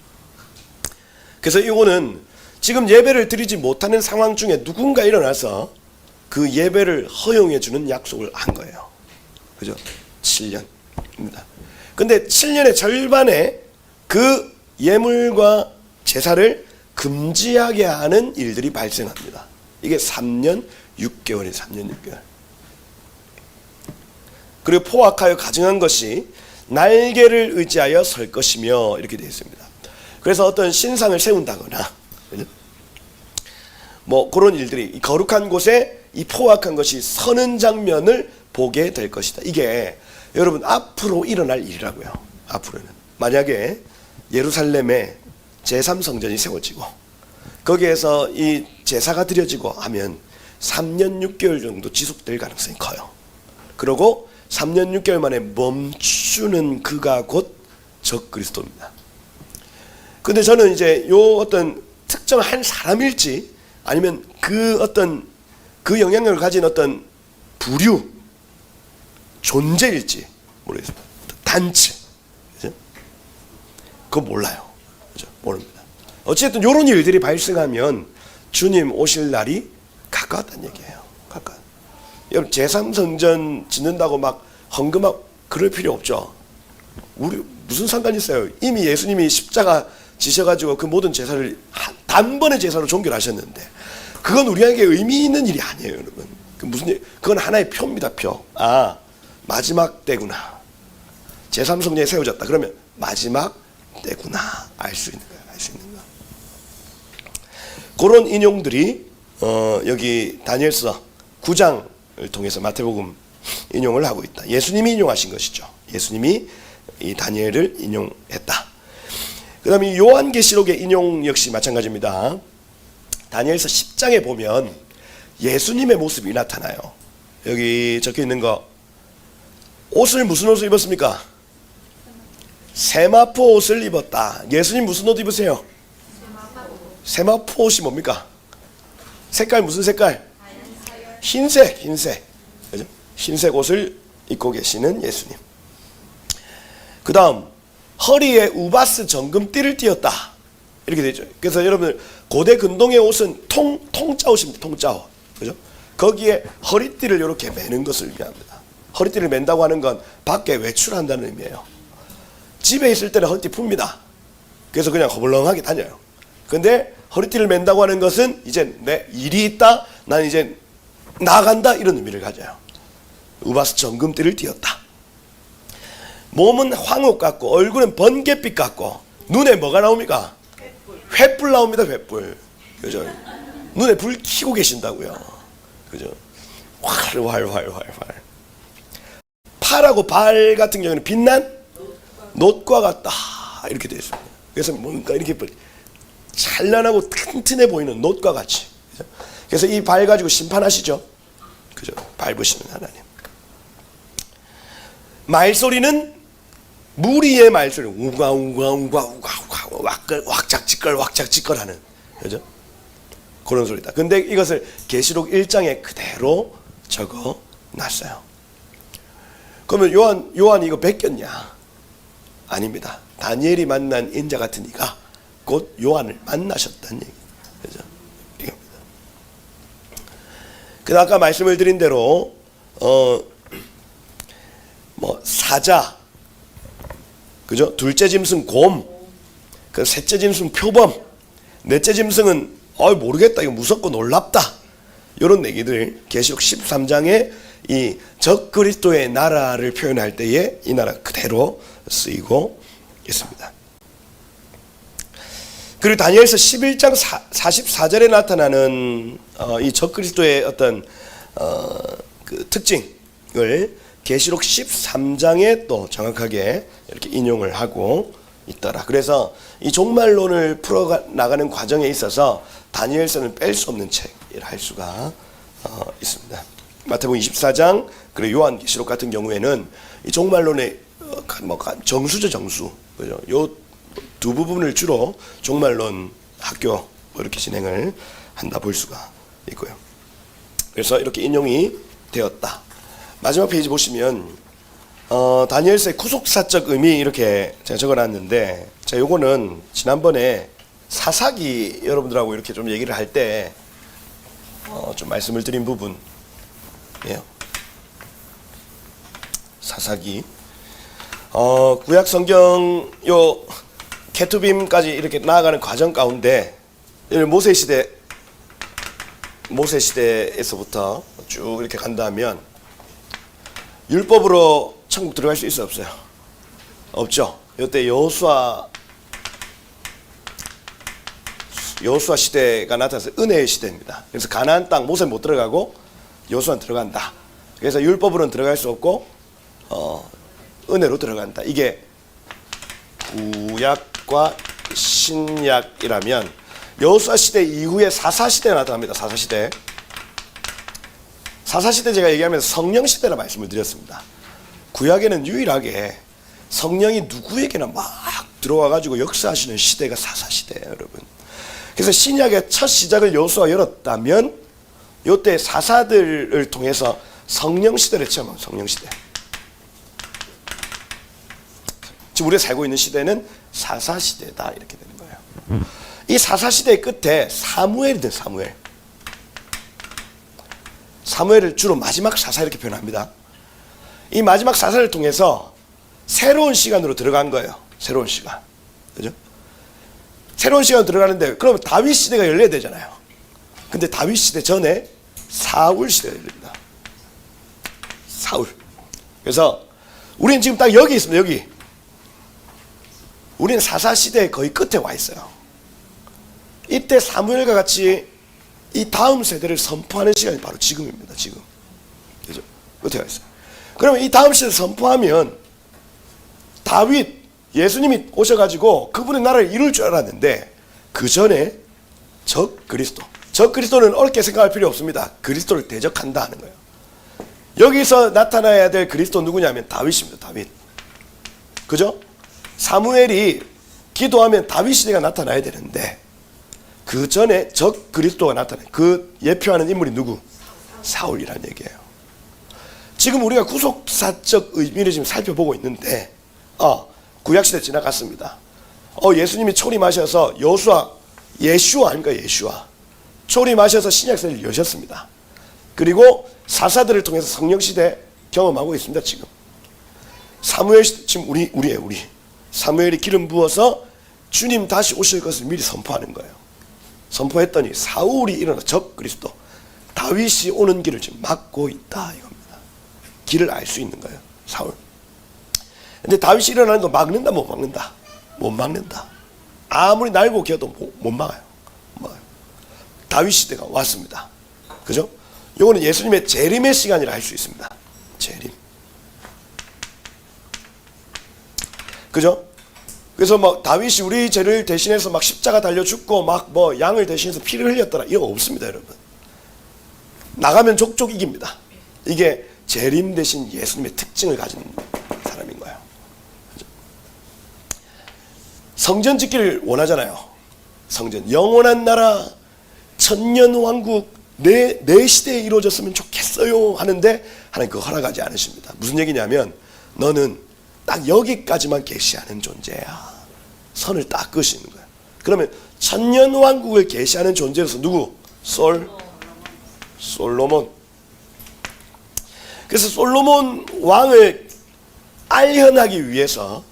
[SPEAKER 1] 그래서 이거는 지금 예배를 드리지 못하는 상황 중에 누군가 일어나서 그 예배를 허용해 주는 약속을 한 거예요. 그죠? 7년입니다. 근데 7년의 절반에 그 예물과 제사를 금지하게 하는 일들이 발생합니다. 이게 3년 6개월이에요. 3년 6개월. 그리고 포악하여 가증한 것이 날개를 의지하여 설 것이며 이렇게 되어 있습니다. 그래서 어떤 신상을 세운다거나 뭐 그런 일들이 거룩한 곳에 이 포악한 것이 서는 장면을 보게 될 것이다. 이게 여러분 앞으로 일어날 일이라고요. 앞으로는 만약에 예루살렘에 제3성전이 세워지고 거기에서 이 제사가 드려지고 하면 3년 6개월 정도 지속될 가능성이 커요. 그리고 3년 6개월 만에 멈추는 그가 곧 적그리스도입니다. 근데 저는 이제 요 어떤 특정한 사람일지 아니면 그 어떤 그 영향력을 가진 어떤 부류 존재일지 모르겠습니다. 단체, 그죠? 그거 몰라요. 그죠? 모릅니다. 어쨌든 이런 일들이 발생하면 주님 오실 날이 가까웠다는 얘기예요. 가까워. 여러분 제3성전 짓는다고 막 헌금하고 그럴 필요 없죠. 우리 무슨 상관이 있어요? 이미 예수님이 십자가 지셔가지고 그 모든 제사를 단번에 제사로 종결하셨는데 그건 우리에게 의미 있는 일이 아니에요, 여러분. 그 무슨 일? 그건 하나의 표입니다, 표. 아, 마지막 때구나. 제3성전에 세워졌다. 그러면 마지막 때구나. 알 수 있는 거예요, 알 수 있는 거. 그런 인용들이 여기 다니엘서 9장을 통해서 마태복음 인용을 하고 있다. 예수님이 인용하신 것이죠. 예수님이 이 다니엘을 인용했다. 그 다음에 요한계시록의 인용 역시 마찬가지입니다. 다니엘서 10장에 보면 예수님의 모습이 나타나요. 여기 적혀 있는 거 옷을 무슨 옷을 입었습니까? 세마포 옷을 입었다. 예수님 무슨 옷 입으세요? 세마포 옷이 뭡니까? 색깔 무슨 색깔? 흰색, 흰색. 그죠? 흰색 옷을 입고 계시는 예수님. 그 다음 허리에 우바스 정금띠를 띠었다. 이렇게 되죠. 그래서 여러분들 고대 근동의 옷은 통짜 옷입니다. 통짜 옷. 그죠? 거기에 허리띠를 이렇게 매는 것을 의미합니다. 허리띠를 맨다고 하는 건 밖에 외출한다는 의미예요. 집에 있을 때는 허리띠 풉니다. 그래서 그냥 허벌렁하게 다녀요. 근데 허리띠를 맨다고 하는 것은 이제 내 일이 있다. 난 이제 나간다. 이런 의미를 가져요. 우바스 정금띠를 띠었다. 몸은 황옥 같고 얼굴은 번갯빛 같고 눈에 뭐가 나옵니까? 횃불 나옵니다. 횃불. 그죠? 눈에 불 켜고 계신다고요. 그죠? 활. 팔하고 발 같은 경우는 빛난 놋과 같다. 이렇게 되어 있습니다. 그래서 뭔가 이렇게 찬란하고 튼튼해 보이는 놋과 같이. 그죠? 그래서 이 발 가지고 심판하시죠. 그죠? 밟으시는 하나님. 말소리는 무리의 말소리, 우가우가우가우가 왁작지껄 하는, 그죠? 그런 소리다. 근데 이것을 계시록 1장에 그대로 적어 놨어요. 그러면 요한이 이거 베꼈냐? 아닙니다. 다니엘이 만난 인자 같은 이가 곧 요한을 만나셨다는 얘기, 그죠? 이겁니다. 그 아까 말씀을 드린 대로 사자, 그죠? 둘째 짐승 곰, 그 셋째 짐승 표범, 넷째 짐승은 모르겠다, 이거 무섭고 놀랍다, 이런 얘기들 계시록 13장에 이 적그리스도의 나라를 표현할 때에 이 나라 그대로 쓰이고 있습니다. 그리고 다니엘서 11장 44절에 나타나는 이 적그리스도의 어떤 그 특징을 계시록 13장에 또 정확하게 이렇게 인용을 하고 있더라. 그래서 이 종말론을 풀어 나가는 과정에 있어서 다니엘서는 뺄 수 없는 책이라 할 수가 있습니다. 마태복음 24장 그리고 요한계시록 같은 경우에는 이 종말론의 정수죠, 정수. 그죠? 요 두 부분을 주로 종말론 학교 이렇게 진행을 한다 볼 수가 있고요. 그래서 이렇게 인용이 되었다. 마지막 페이지 보시면 다니엘서의 구속사적 의미 이렇게 제가 적어놨는데, 자, 요거는 지난번에 사사기 여러분들하고 이렇게 좀 얘기를 할 때 좀 말씀을 드린 부분이에요. 사사기 구약 성경 요 케투빔까지 이렇게 나아가는 과정 가운데 모세 시대에서부터 쭉 이렇게 간다면 율법으로 천국 들어갈 수 있어요, 없어요? 없죠. 이때 여호수아 시대가 나타나서 은혜의 시대입니다. 그래서 가나안 땅 모세 못 들어가고 여호수아는 들어간다. 그래서 율법으로는 들어갈 수 없고 은혜로 들어간다. 이게 구약과 신약이라면 여호수아 시대 이후에 사사 시대가 나타납니다. 사사 시대 제가 얘기하면서 성령 시대라 말씀을 드렸습니다. 구약에는 유일하게 성령이 누구에게나 막 들어와 가지고 역사하시는 시대가 사사 시대예요, 여러분. 그래서 신약의 첫 시작을 여호수아가 열었다면 이때 사사들을 통해서 성령 시대를 체험한 성령 시대. 지금 우리가 살고 있는 시대는 사사 시대다 이렇게 되는 거예요. 이 사사 시대의 끝에 사무엘이 돼. 사무엘을 주로 마지막 사사 이렇게 표현합니다. 이 마지막 사사를 통해서 새로운 시간으로 들어간 거예요. 새로운 시간. 그죠? 새로운 시간으로 들어가는데 그러면 다윗 시대가 열려야 되잖아요. 근데 다윗 시대 전에 사울 시대가 열립니다. 사울. 그래서 우리는 지금 딱 여기 있습니다. 여기. 우리는 사사 시대의 거의 끝에 와 있어요. 이때 사무엘과 같이 이 다음 세대를 선포하는 시간이 바로 지금입니다. 지금. 그죠? 끝에 와 있어요. 그러면 이 다음 시대를 선포하면 다윗, 예수님이 오셔가지고 그분의 나라를 이룰 줄 알았는데 그 전에 적 그리스도는 어렵게 생각할 필요 없습니다. 그리스도를 대적한다 하는 거예요. 여기서 나타나야 될 그리스도 누구냐면 다윗입니다. 다윗. 그죠? 사무엘이 기도하면 다윗 시대가 나타나야 되는데 그 전에 적 그리스도가 나타나요. 그 예표하는 인물이 누구? 사울이라는 얘기예요. 지금 우리가 구속사적 의미를 지금 살펴보고 있는데 구약시대 지나갔습니다. 예수님이 초림하셔서 예슈아 아닙니까? 예슈아 초림하셔서 신약세를 여셨습니다. 그리고 사사들을 통해서 성령시대 경험하고 있습니다. 지금 사무엘 시대, 지금 우리예요. 우리 사무엘이 기름 부어서 주님 다시 오실 것을 미리 선포하는 거예요. 선포했더니 사울이 일어나 적 그리스도 다윗이 오는 길을 지금 막고 있다 이겁니다. 길을 알 수 있는 거예요. 사울. 근데 다윗이 일어나는 거 막는다 못 막는다? 못 막는다. 아무리 날고 기어도 못 막아요. 못 막아요. 다윗 시대가 왔습니다. 그죠? 요거는 예수님의 재림의 시간이라 할 수 있습니다. 재림. 그죠? 그래서 막 다윗이 우리 죄를 대신해서 막 십자가 달려 죽고 막 뭐 양을 대신해서 피를 흘렸더라 이거 없습니다, 여러분. 나가면 족족 이깁니다. 이게 재림 대신 예수님의 특징을 가진 사람인 거예요. 그죠? 성전 짓기를 원하잖아요. 성전 영원한 나라 천년 왕국 내 시대에 이루어졌으면 좋겠어요 하는데 하나님 그거 허락하지 않으십니다. 무슨 얘기냐면 너는 딱 여기까지만 계시하는 존재야. 선을 딱 그으시는 거예요. 그러면 천년 왕국을 계시하는 존재로서 누구? 솔로몬. 그래서 솔로몬 왕을 알현하기 위해서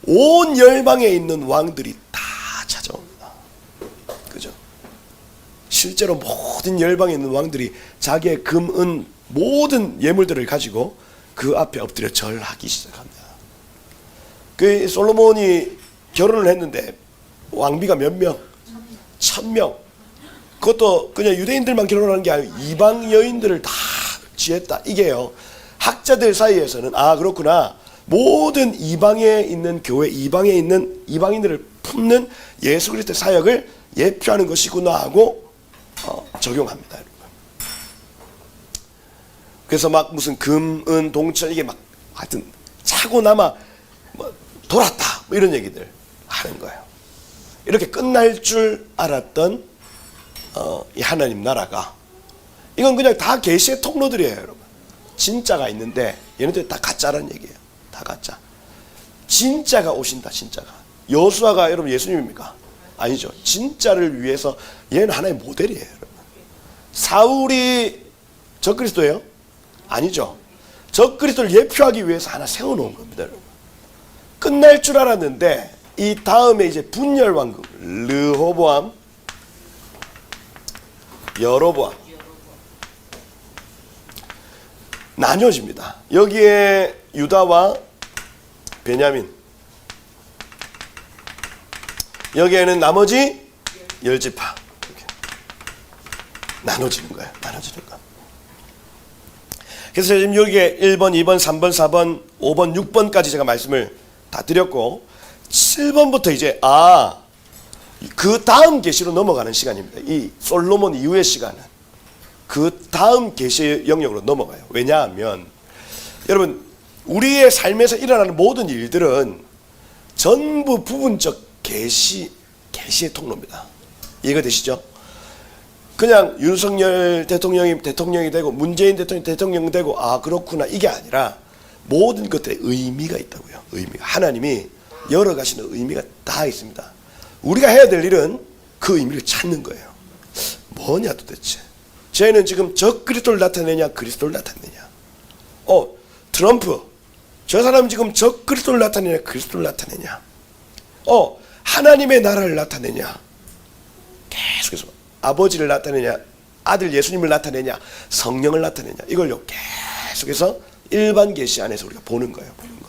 [SPEAKER 1] 온 열방에 있는 왕들이 다 찾아옵니다. 그죠? 실제로 모든 열방에 있는 왕들이 자기의 금, 은 모든 예물들을 가지고 그 앞에 엎드려 절하기 시작합니다. 그 솔로몬이 결혼을 했는데 왕비가 몇 명? 1000명. 그것도 그냥 유대인들만 결혼하는 게 아니고 이방 여인들을 다 취했다. 이게요. 학자들 사이에서는 아 그렇구나. 모든 이방에 있는 교회, 이방에 있는 이방인들을 품는 예수 그리스도의 사역을 예표하는 것이구나 하고 적용합니다. 그래서 막 무슨 금, 은, 동천 이게 막 하여튼 차고 남아 뭐 돌았다 뭐 이런 얘기들 하는 거예요. 이렇게 끝날 줄 알았던 이 하나님 나라가 이건 그냥 다 계시의 통로들이에요, 여러분. 진짜가 있는데 얘네들 다 가짜라는 얘기예요. 다 가짜. 진짜가 오신다, 진짜가. 여호수아가 여러분 예수님입니까? 아니죠. 진짜를 위해서 얘는 하나의 모델이에요, 여러분. 사울이 적그리스도예요? 아니죠. 적그리스도를 예표하기 위해서 하나 세워놓은 겁니다, 여러분. 끝날 줄 알았는데 이 다음에 이제 분열 왕국 르호보암, 여로보암 나뉘어집니다. 여기에 유다와 베냐민, 여기에는 나머지 10지파 이렇게 나눠지는 거예요. 나눠지는 거. 그래서 지금 여기에 1번, 2번, 3번, 4번, 5번, 6번까지 제가 말씀을 다 드렸고 7번부터 이제 그 다음 계시로 넘어가는 시간입니다. 이 솔로몬 이후의 시간은 그 다음 계시의 영역으로 넘어가요. 왜냐하면 여러분 우리의 삶에서 일어나는 모든 일들은 전부 부분적 계시의 통로입니다. 이해가 되시죠? 그냥 윤석열 대통령이 되고 문재인 대통령이 대통령 되고 그렇구나 이게 아니라 모든 것들에 의미가 있다고요. 의미가 하나님이 열어가시는 의미가 다 있습니다. 우리가 해야 될 일은 그 의미를 찾는 거예요. 뭐냐 도대체. 쟤는 지금 적그리스도를 나타내냐 그리스도를 나타내냐. 트럼프 저 사람은 지금 적그리스도를 나타내냐 그리스도를 나타내냐. 하나님의 나라를 나타내냐 계속해서 아버지를 나타내냐 아들 예수님을 나타내냐 성령을 나타내냐 이걸요 계속해서 일반 계시 안에서 우리가 보는 거예요. 보는 거.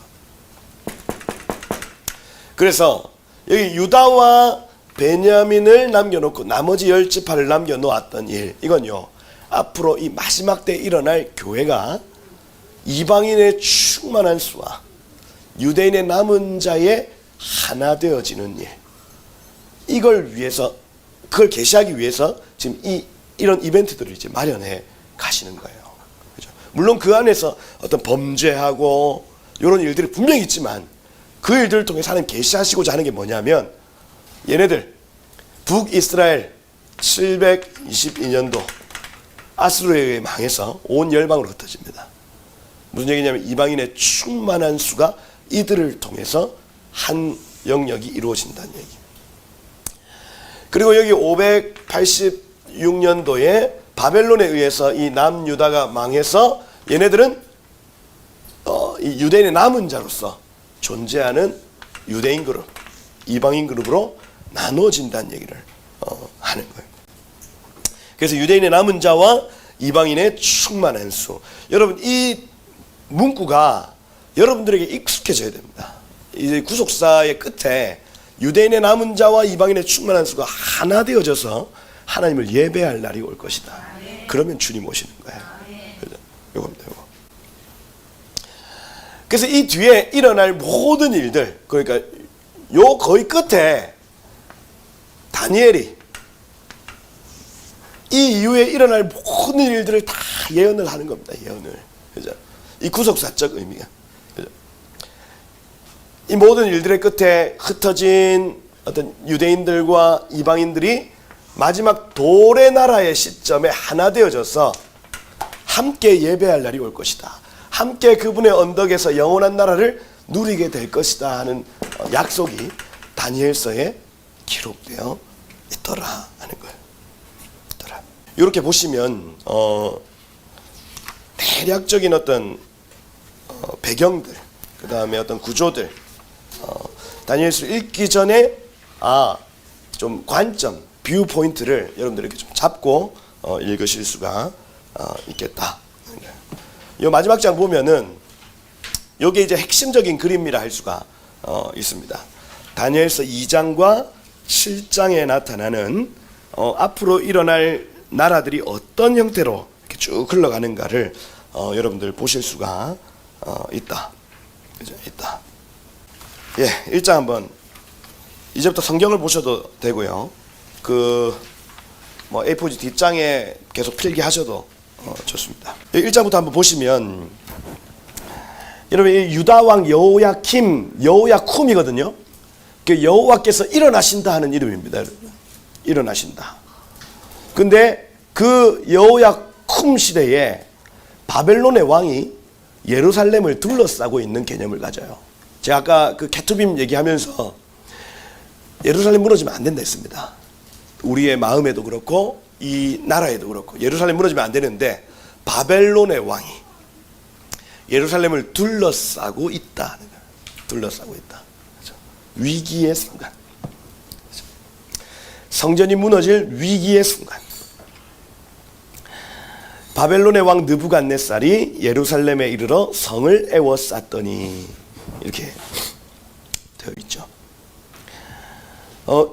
[SPEAKER 1] 그래서 여기 유다와 베냐민을 남겨놓고 나머지 10지파를 남겨놓았던 일 이건요 앞으로 이 마지막 때 일어날 교회가 이방인의 충만한 수와 유대인의 남은 자의 하나 되어지는 일 이걸 위해서 그걸 계시하기 위해서 지금 이런 이벤트들을 이제 마련해 가시는 거예요. 그렇죠? 물론 그 안에서 어떤 범죄하고 이런 일들이 분명히 있지만 그 일들을 통해 하나님 계시하시고자 하는 게 뭐냐면 얘네들 북이스라엘 722년도 아수르에 의해 망해서 온 열방으로 흩어집니다. 무슨 얘기냐면 이방인의 충만한 수가 이들을 통해서 한 영역이 이루어진다는 얘기. 그리고 여기 586년도에 바벨론에 의해서 이 남유다가 망해서 얘네들은 이 유대인의 남은 자로서 존재하는 유대인 그룹, 이방인 그룹으로 나눠진다는 얘기를 하는 거예요. 그래서 유대인의 남은 자와 이방인의 충만한 수. 여러분 이 문구가 여러분들에게 익숙해져야 됩니다. 이제 구속사의 끝에 유대인의 남은 자와 이방인의 충만한 수가 하나 되어져서 하나님을 예배할 날이 올 것이다. 그러면 주님 오시는 거예요. 그죠? 요겁니다. 요거. 그래서 이 뒤에 일어날 모든 일들, 그러니까 요 거의 끝에 다니엘이 이 이후에 일어날 모든 일들을 다 예언을 하는 겁니다. 예언을. 그죠? 이 구속사적 의미가. 그죠? 이 모든 일들의 끝에 흩어진 어떤 유대인들과 이방인들이 마지막 돌의 나라의 시점에 하나 되어져서 함께 예배할 날이 올 것이다. 함께 그분의 언덕에서 영원한 나라를 누리게 될 것이다 하는 약속이 다니엘서에 기록되어 있더라 하는 거예요. 있더라. 이렇게 보시면 대략적인 어떤 배경들, 그 다음에 어떤 구조들, 다니엘서 읽기 전에 좀 관점, 뷰 포인트를 여러분들에게 좀 잡고 읽으실 수가 있겠다. 이 마지막 장 보면은 이게 이제 핵심적인 그림이라 할 수가 있습니다. 다니엘서 2장과 7장에 나타나는 앞으로 일어날 나라들이 어떤 형태로 이렇게 쭉 흘러가는가를 여러분들 보실 수가 있다. 그죠? 있다. 예, 1장 한번 이제부터 성경을 보셔도 되고요. A4지 뒷장에 계속 필기하셔도 좋습니다. 1장부터 한번 보시면 여러분 이 유다 왕 여호야쿰이거든요. 그 여호와께서 일어나신다 하는 이름입니다. 여러분. 일어나신다. 근데 그 여호야쿰 시대에 바벨론의 왕이 예루살렘을 둘러싸고 있는 개념을 가져요. 제가 아까 그 케투빔 얘기하면서 예루살렘 무너지면 안 된다 했습니다. 우리의 마음에도 그렇고 이 나라에도 그렇고 예루살렘 무너지면 안 되는데 바벨론의 왕이 예루살렘을 둘러싸고 있다. 둘러싸고 있다. 그렇죠? 위기의 순간. 그렇죠? 성전이 무너질 위기의 순간. 바벨론의 왕 느부갓네살이 예루살렘에 이르러 성을 에워쌌더니 이렇게 되어 있죠.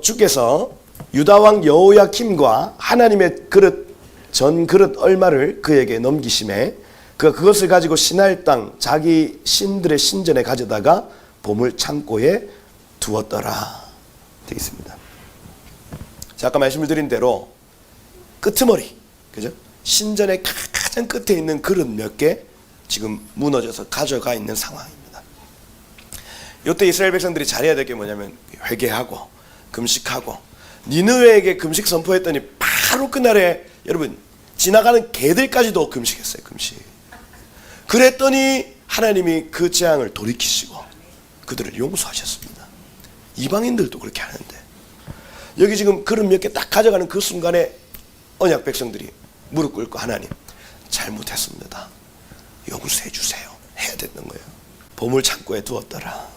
[SPEAKER 1] 주께서 유다 왕 여호야킴과 하나님의 그릇 전 그릇 얼마를 그에게 넘기심에 그가 그것을 가지고 시날 땅 자기 신들의 신전에 가져다가 보물 창고에 두었더라 되어 있습니다. 자, 아까 말씀을 드린 대로 끄트머리, 그죠? 신전의 가장 끝에 있는 그릇 몇 개 지금 무너져서 가져가 있는 상황입니다. 이때 이스라엘 백성들이 잘해야 될 게 뭐냐면 회개하고 금식하고 니느웨에게 금식 선포했더니 바로 그날에 여러분 지나가는 개들까지도 금식했어요. 금식. 그랬더니 하나님이 그 재앙을 돌이키시고 그들을 용서하셨습니다. 이방인들도 그렇게 하는데 여기 지금 그릇 몇 개 딱 가져가는 그 순간에 언약 백성들이 무릎 꿇고 하나님 잘못했습니다. 용서해 주세요. 해야 되는 거예요. 보물 창고에 두었더라.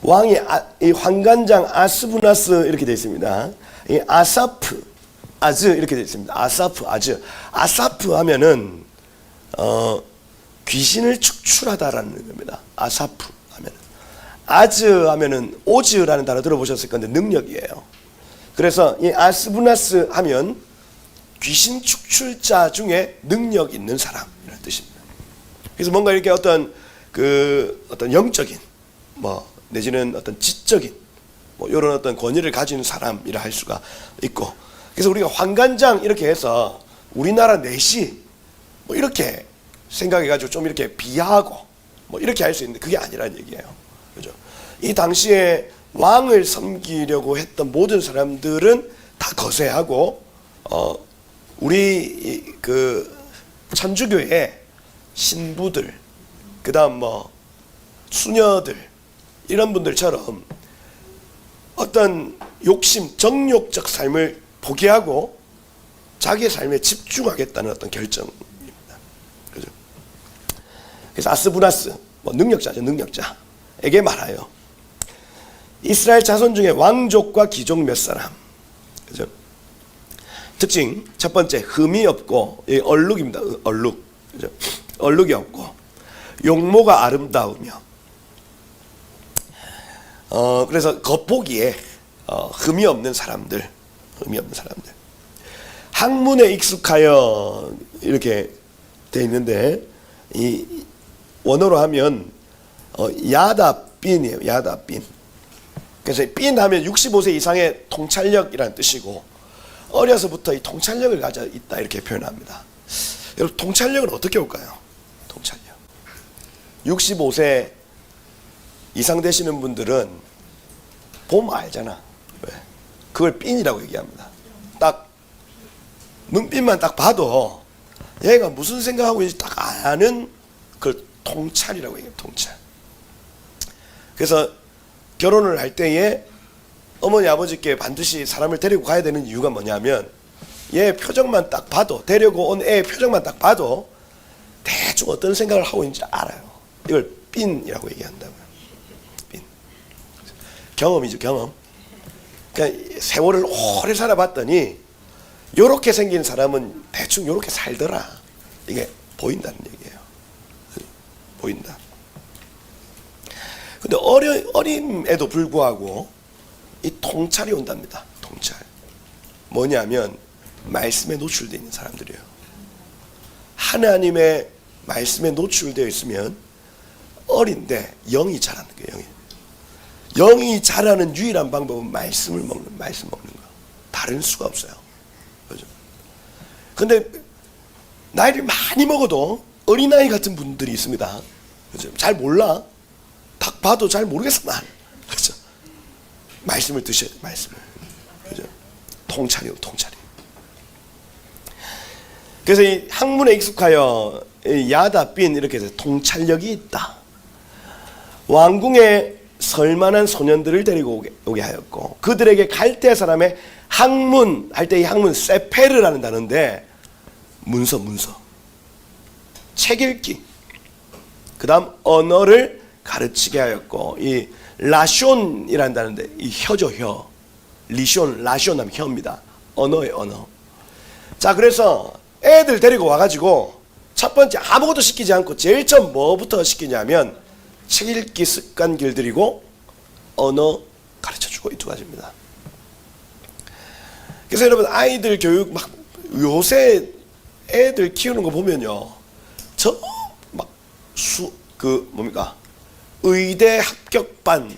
[SPEAKER 1] 왕이 이 환관장 아스부나스 이렇게 되어 있습니다. 이 아사프 아즈 이렇게 되어 있습니다. 아사프 아즈. 아사프 하면은 귀신을 축출하다라는 겁니다. 아사프 하면은. 아즈 하면은 오즈라는 단어 들어보셨을 건데 능력이에요. 그래서 이 아스부나스 하면 귀신 축출자 중에 능력 있는 사람이라는 뜻입니다. 그래서 뭔가 이렇게 어떤 영적인 내지는 어떤 지적인 이런 어떤 권위를 가진 사람이라 할 수가 있고, 그래서 우리가 환관장 이렇게 해서 우리나라 내시 이렇게 생각해가지고 좀 이렇게 비하하고 이렇게 할 수 있는데 그게 아니라는 얘기예요. 그죠? 이 당시에 왕을 섬기려고 했던 모든 사람들은 다 거세하고 우리 그 천주교의 신부들, 그다음 수녀들 이런 분들처럼 어떤 욕심, 정욕적 삶을 포기하고 자기의 삶에 집중하겠다는 어떤 결정입니다. 그죠? 그래서 아스부나스, 능력자죠, 능력자에게 말하여 이스라엘 자손 중에 왕족과 귀족 몇 사람. 그죠? 특징 첫 번째, 흠이 없고 얼룩입니다. 얼룩. 그죠? 얼룩이 없고 용모가 아름다우며 그래서 겉보기에 흠이 없는 사람들, 학문에 익숙하여 이렇게 돼 있는데 이 원어로 하면 야다빈이에요. 야다빈. 그래서 빈 하면 65세 이상의 통찰력이라는 뜻이고 어려서부터 이 통찰력을 가져 있다 이렇게 표현합니다. 여러분 통찰력은 어떻게 올까요? 통찰력. 65세 이상 되시는 분들은 보면 알잖아. 왜? 그걸 삔이라고 얘기합니다. 딱 눈빛만 딱 봐도 얘가 무슨 생각하고 있는지 딱 아는 그걸 통찰이라고 얘기해요. 통찰. 그래서 결혼을 할 때에 어머니 아버지께 반드시 사람을 데리고 가야 되는 이유가 뭐냐면 얘 표정만 딱 봐도, 데리고 온 애 표정만 딱 봐도 대충 어떤 생각을 하고 있는지 알아요. 이걸 삔이라고 얘기한다고요. 삔. 경험이죠, 경험. 그러니까 세월을 오래 살아봤더니 요렇게 생긴 사람은 대충 요렇게 살더라. 이게 보인다는 얘기예요. 보인다. 근데 어림에도 불구하고 이 통찰이 온답니다. 통찰. 뭐냐면 말씀에 노출되어 있는 사람들이에요. 하나님의 말씀에 노출되어 있으면 어린데 영이 자라는 거예요. 영이 자라는 유일한 방법은 말씀 먹는 거예요. 다른 수가 없어요. 그죠? 근데 나이를 많이 먹어도 어린아이 같은 분들이 있습니다. 그죠? 잘 몰라. 딱 봐도 잘 모르겠어, 난. 그죠? 말씀을 드셔야 돼, 말씀을. 그죠? 통찰이요, 통찰이. 그래서 이 학문에 익숙하여 야다빈 이렇게 해서 통찰력이 있다. 왕궁에 설만한 소년들을 데리고 오게 하였고 그들에게 갈대 사람의 학문 할 때 이 학문 세페르라는 단어인데 문서 책 읽기 그 다음 언어를 가르치게 하였고 이 라숀이라는 단어인데 이 혀죠 혀 리숀 라숀 하면 혀입니다. 언어의 언어. 자 그래서 애들 데리고 와가지고 첫 번째 아무것도 시키지 않고 제일 처음 뭐부터 시키냐면 책 읽기 습관 길들이고 언어 가르쳐주고 이 두 가지입니다. 그래서 여러분 아이들 교육 막 요새 애들 키우는 거 보면요 저 막 뭡니까 의대 합격반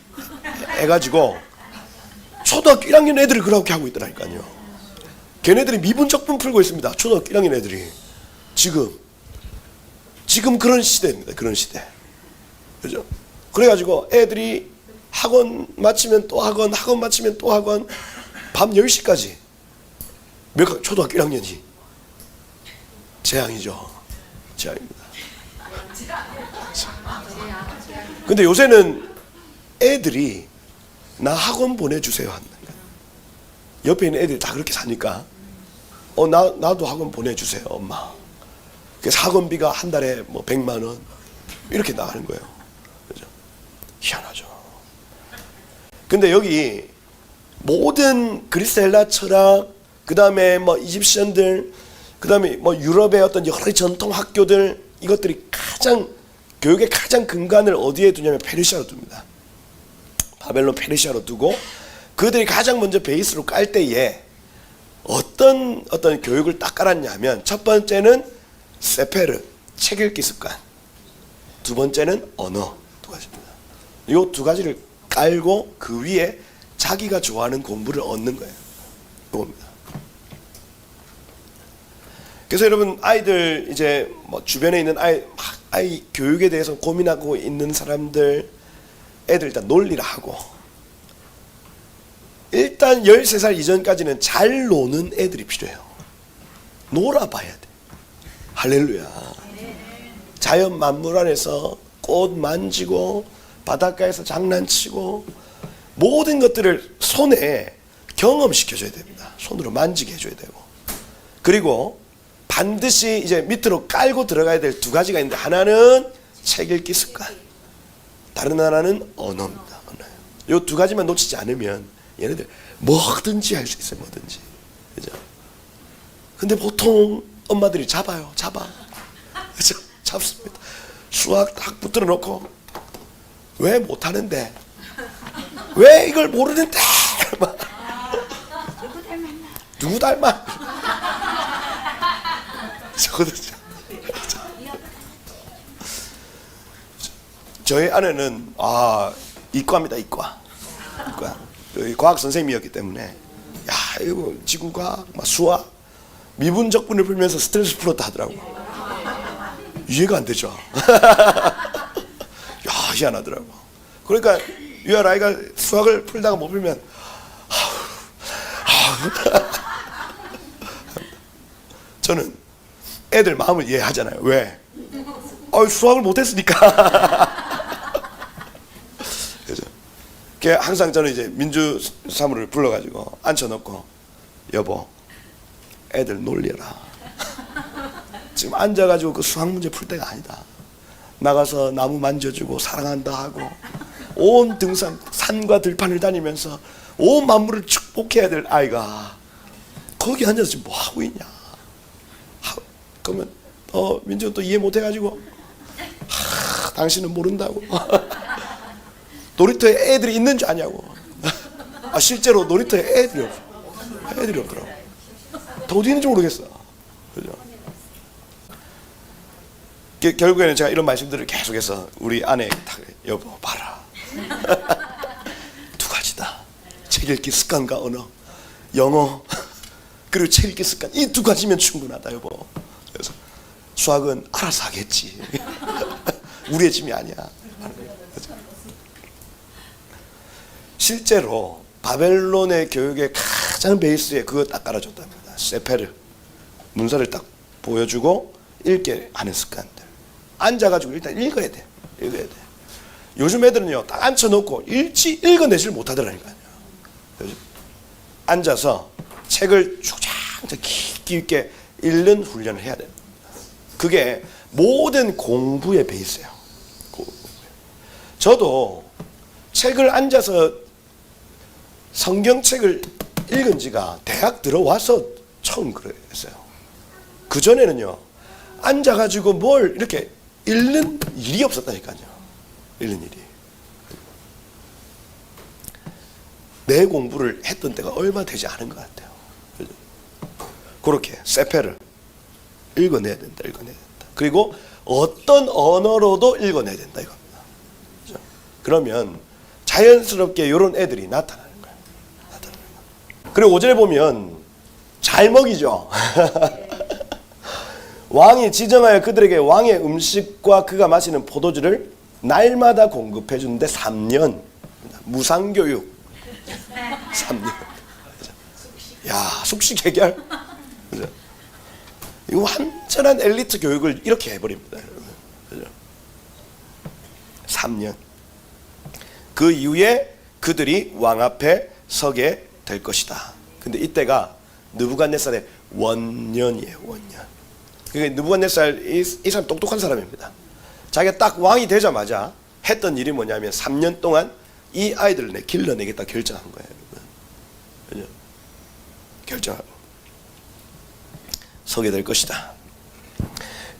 [SPEAKER 1] 해가지고 초등학교 1학년 애들이 그렇게 하고 있더라니까요. 걔네들이 미분적분 풀고 있습니다. 초등학교 1학년 애들이 지금 그런 시대입니다. 그런 시대. 그죠? 그래가지고 애들이 학원 마치면 또 학원 마치면 또 학원 밤 10시까지 초등학교 1학년이 재앙이죠. 재앙입니다. 근데 요새는 애들이 나 학원 보내주세요 한다. 옆에 있는 애들이 다 그렇게 사니까 나도 학원 보내주세요 엄마. 그래서 학원비가 한 달에 뭐 100만 원 이렇게 나가는 거예요. 그죠? 희한하죠. 근데 여기 모든 그리스 헬라 철학 그 다음에 뭐 이집시언들 그 다음에 뭐 유럽의 어떤 여러 전통 학교들 이것들이 교육의 가장 근간을 어디에 두냐면 페르시아로 둡니다. 바벨론 페르시아로 두고 그들이 가장 먼저 베이스로 깔 때에 어떤 교육을 딱 깔았냐면 첫 번째는 세페르 책 읽기 습관 두 번째는 언어 두 가지입니다. 이 두 가지를 깔고 그 위에 자기가 좋아하는 공부를 얻는 거예요. 이겁니다. 그래서 여러분 아이들 이제 뭐 주변에 있는 아이 교육에 대해서 고민하고 있는 사람들 애들 일단 논리를 하고 일단 13살 이전까지는 잘 노는 애들이 필요해요. 놀아봐야 돼. 할렐루야. 자연 만물 안에서 꽃 만지고 바닷가에서 장난치고 모든 것들을 손에 경험시켜줘야 됩니다. 손으로 만지게 해줘야 되고 그리고 반드시 이제 밑으로 깔고 들어가야 될 두 가지가 있는데 하나는 책 읽기 습관 다른 하나는 언어입니다. 이 두 가지만 놓치지 않으면 얘네들 뭐든지 할 수 있어요. 뭐든지. 그죠? 근데 보통 엄마들이 잡아. 그죠? 잡습니다. 수학 딱 붙들어 놓고 왜 못하는데? 왜 이걸 모르는데? 누구 닮아? 저거든요. 저희 아내는 이과입니다. 이과. 과학 선생님이었기 때문에 야 이거 지구과학, 수학, 미분적분을 풀면서 스트레스 풀었다 하더라고. 이해가 안 되죠. 야 희한하더라고. 그러니까 유아 아이가 수학을 풀다가 못 풀면 저는 애들 마음을 이해하잖아요. 왜? 수학을 못했으니까. 그죠? 항상 저는 이제 민주 사무를 불러가지고 앉혀놓고 여보, 애들 놀려라. 지금 앉아가지고 그 수학 문제 풀 때가 아니다. 나가서 나무 만져주고 사랑한다 하고 온 등산 산과 들판을 다니면서 온 만물을 축복해야 될 아이가 거기 앉아서 지금 뭐 하고 있냐? 그러면 민주는 또 이해 못해가지고 당신은 모른다고. 놀이터에 애들이 있는 줄 아냐고. 실제로 놀이터에 애들이 없더라고. 어디 있는지 모르겠어. 그죠? 결국에는 제가 이런 말씀들을 계속해서 우리 아내 여보 봐라. 두 가지다. 책 읽기 습관과 언어, 영어 그리고 책 읽기 습관, 이 두 가지면 충분하다 여보. 그래서 수학은 알아서 하겠지. 우리의 짐이 아니야. 실제로 바벨론의 교육의 가장 베이스에 그거 딱 깔아줬답니다. 세페르, 문서를 딱 보여주고 읽게 하는 습관들. 앉아가지고 일단 읽어야 돼. 읽어야 돼. 요즘 애들은요, 딱 앉혀놓고 읽어내질 못하더라니까요. 앉아서 책을 쭉쫙 깊이 있게 읽는 훈련을 해야 됩니다. 그게 모든 공부의 베이스예요. 저도 책을 앉아서 성경책을 읽은 지가 대학 들어와서 처음 그랬어요. 그전에는요, 앉아가지고 뭘 이렇게 읽는 일이 없었다니까요. 읽는 일이. 내 공부를 했던 때가 얼마 되지 않은 것 같아요. 그렇게 세페를 읽어내야 된다. 읽어내야 된다. 그리고 어떤 언어로도 읽어내야 된다 이겁니다. 그렇죠? 그러면 자연스럽게 이런 애들이 나타나는 거예요. 나타나는 거예요. 그리고 5절에 보면 잘 먹이죠. 왕이 지정하여 그들에게 왕의 음식과 그가 마시는 포도주를 날마다 공급해 주는데 3년 무상교육 3년. 야, 숙식 해결. 그죠? 이 완전한 엘리트 교육을 이렇게 해버립니다, 여러분. 그죠? 3년. 그 이후에 그들이 왕 앞에 서게 될 것이다. 근데 이때가 느부갓네살의 원년이에요, 원년. 그러니까 느부갓네살 이 사람 똑똑한 사람입니다. 자기가 딱 왕이 되자마자 했던 일이 뭐냐면 3년 동안 이 아이들을 길러내겠다 결정한 거예요, 여러분. 그죠? 결정하고 서게 될 것이다.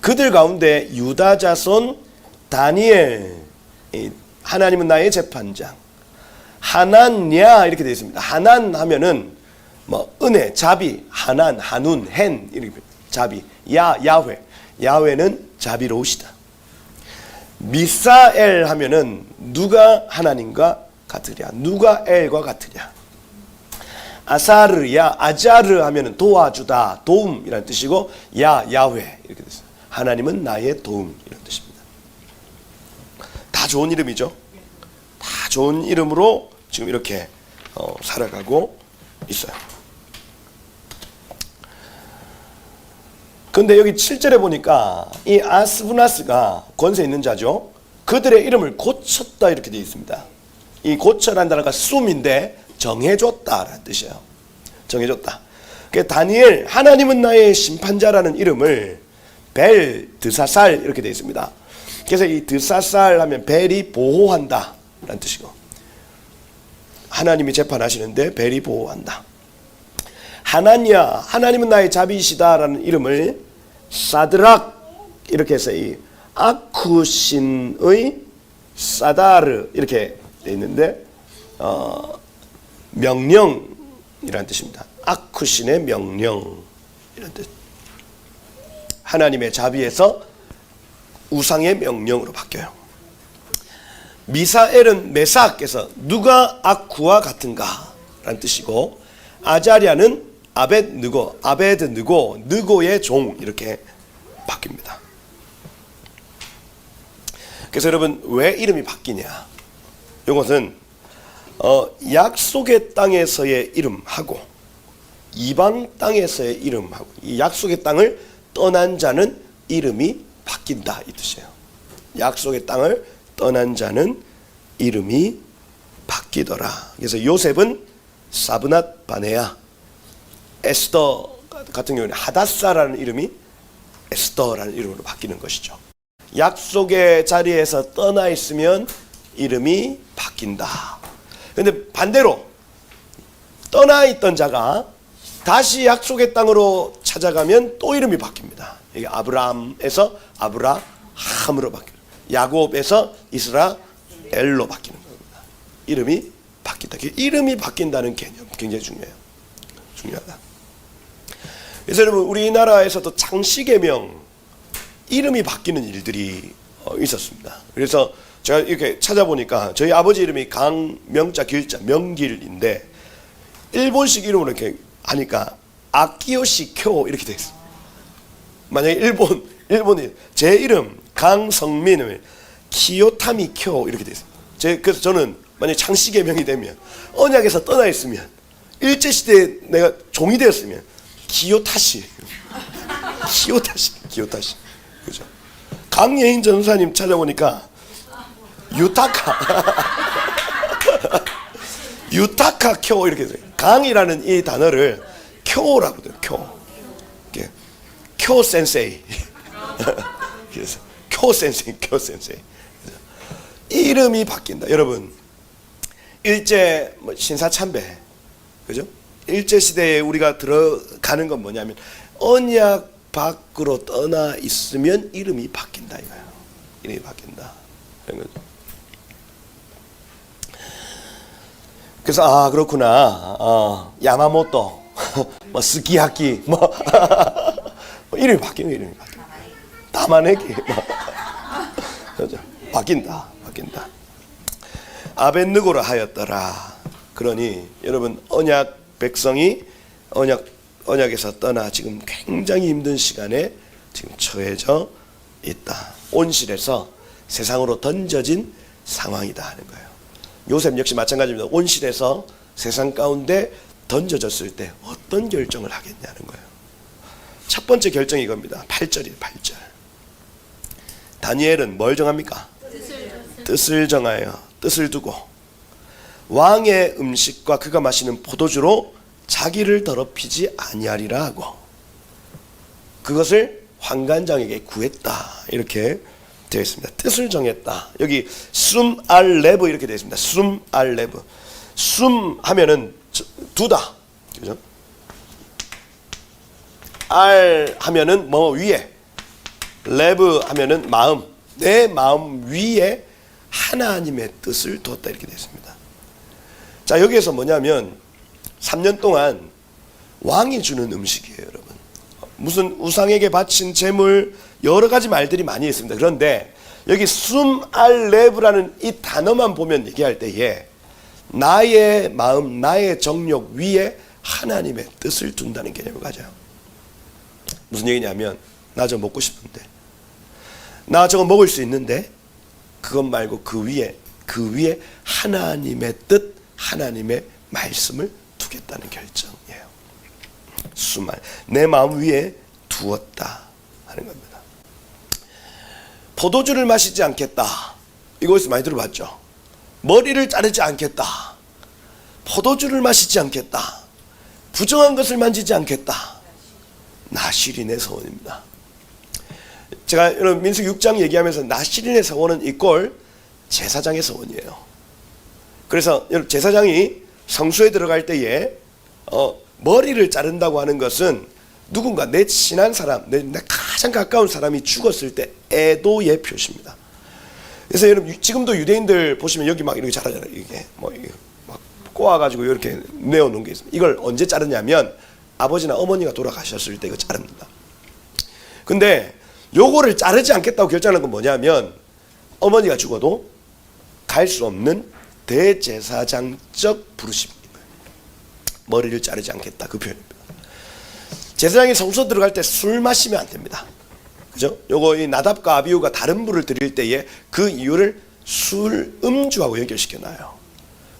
[SPEAKER 1] 그들 가운데 유다 자손 다니엘, 하나님은 나의 재판장, 하난야 이렇게 되어 있습니다. 하난 하면은 뭐 은혜, 자비, 하난, 한운, 헨 이렇게 자비, 야훼, 야훼는 자비로우시다. 미사엘 하면은 누가 하나님과 같으랴, 누가 엘과 같으랴. 아사르야, 아자르 하면은 도와주다, 도움이라는 뜻이고, 야훼 이렇게 됐어요. 하나님은 나의 도움 이런 뜻입니다. 다 좋은 이름이죠. 다 좋은 이름으로 지금 이렇게 살아가고 있어요. 근데 여기 7절에 보니까 이 아스브나스가 권세 있는 자죠. 그들의 이름을 고쳤다 이렇게 되어 있습니다. 이 고쳐라는 단어가 숨인데 정해줬다라는 뜻이에요. 정해줬다. 다니엘, 하나님은 나의 심판자라는 이름을 벨, 드사살 이렇게 되어 있습니다. 그래서 이 드사살 하면 벨이 보호한다 라는 뜻이고, 하나님이 재판하시는데 벨이 보호한다. 하나냐, 하나님은 나의 자비이시다라는 이름을 사드락 이렇게 해서 이 아쿠신의 사다르 이렇게 되어 있는데 명령이라는 뜻입니다. 아쿠신의 명령 이런 뜻. 하나님의 자비에서 우상의 명령으로 바뀌어요. 미사엘은 메삭에서 누가 아쿠와 같은가 라는 뜻이고, 아자리아는 아베드느고, 느고의 종 이렇게 바뀝니다. 그래서 여러분 왜 이름이 바뀌냐? 이것은 약속의 땅에서의 이름하고 이방 땅에서의 이름하고, 이 약속의 땅을 떠난 자는 이름이 바뀐다 이 뜻이에요. 약속의 땅을 떠난 자는 이름이 바뀌더라. 그래서 요셉은 사브낫 바네아, 에스더 같은 경우는 하다사라는 이름이 에스더라는 이름으로 바뀌는 것이죠. 약속의 자리에서 떠나 있으면 이름이 바뀐다. 그런데 반대로 떠나 있던 자가 다시 약속의 땅으로 찾아가면 또 이름이 바뀝니다. 이게 아브라함에서 아브라함으로 바뀌는, 야곱에서 이스라엘로 바뀌는 겁니다. 이름이 바뀐다. 이름이 바뀐다는 개념 굉장히 중요해요. 중요하다. 그래서 여러분 우리나라에서도 창씨개명 이름이 바뀌는 일들이 있었습니다. 그래서 제가 이렇게 찾아보니까 저희 아버지 이름이 강명자 길자 명길인데 일본식 이름으로 이렇게 하니까 아키요시 쿄 이렇게 돼 있어요. 만약에 일본이 제 이름 강성민을 키요타미 쿄 이렇게 돼 있어요. 그래서 저는 만약에 창씨개명이 되면 언약에서 떠나 있으면 일제시대에 내가 종이 되었으면 기요타시 그죠? 강예인 전사님 찾아보니까 유타카 쿄 이렇게 돼요. 강이라는 이 단어를 쿄라고 돼요. 쿄 센세이. 그래서 쿄 센세이. 이름이 바뀐다. 여러분 일제 신사참배, 그죠? 일제 시대에 우리가 들어가는 건 뭐냐면 언약 밖으로 떠나 있으면 이름이 바뀐다 이거예요. 이름이 바뀐다. 그런 거죠. 그래서 그렇구나. 야마모토, 뭐 스키야키, 뭐 이름이 바뀌는 이름이 바뀐다. 다마네기, 그죠? 바뀐다. 아벤느고라 하였더라. 그러니 여러분 언약 백성이 언약에서 떠나 지금 굉장히 힘든 시간에 지금 처해져 있다. 온실에서 세상으로 던져진 상황이다 하는 거예요. 요셉 역시 마찬가지입니다. 온실에서 세상 가운데 던져졌을 때 어떤 결정을 하겠냐는 거예요. 첫 번째 결정이 이겁니다. 8절이에요. 8절. 다니엘은 뭘 정합니까? 뜻을 정하여 뜻을 두고 왕의 음식과 그가 마시는 포도주로 자기를 더럽히지 아니하리라 하고 그것을 환관장에게 구했다. 이렇게 되어 있습니다. 뜻을 정했다. 여기 숨알레브 이렇게 되어 있습니다. 숨알레브. 숨 하면은 두다. 그죠? 알 하면은 뭐 위에. 레브 하면은 마음. 내 마음 위에 하나님의 뜻을 두었다. 이렇게 되어 있습니다. 자, 여기에서 뭐냐면 3년 동안 왕이 주는 음식이에요, 여러분. 무슨 우상에게 바친 제물 여러 가지 말들이 많이 있습니다. 그런데 여기 숨알레브라는 이 단어만 보면 얘기할 때에 나의 마음, 나의 정욕 위에 하나님의 뜻을 둔다는 개념을 가져요. 무슨 얘기냐면 나 저거 먹고 싶은데 나 저거 먹을 수 있는데 그것 말고 그 위에 하나님의 뜻, 하나님의 말씀을 두겠다는 결정이에요. 수말 내 마음 위에 두었다 하는 겁니다. 포도주를 마시지 않겠다. 이것을 많이 들어봤죠. 머리를 자르지 않겠다. 포도주를 마시지 않겠다. 부정한 것을 만지지 않겠다. 나실인의 서원입니다. 제가 여러분 민수기 6장 얘기하면서 나실인의 서원은 이꼴 제사장의 서원이에요. 그래서 여러분 제사장이 성소에 들어갈 때에 머리를 자른다고 하는 것은 누군가 내 친한 사람, 내 가장 가까운 사람이 죽었을 때 애도의 표시입니다. 그래서 여러분 지금도 유대인들 보시면 여기 막 이렇게 자르잖아요. 이게 막 꼬아가지고 이렇게 내어놓은 게 있습니다. 이걸 언제 자르냐면 아버지나 어머니가 돌아가셨을 때 이거 자릅니다. 근데 요거를 자르지 않겠다고 결정한 건 뭐냐면 어머니가 죽어도 갈 수 없는 대제사장적 부르심입니다. 머리를 자르지 않겠다 그 표현입니다. 제사장이 성소 들어갈 때 술 마시면 안 됩니다. 그죠? 요거 이 나답과 아비후가 다른 불을 드릴 때에 그 이유를 술 음주하고 연결시켜 놔요.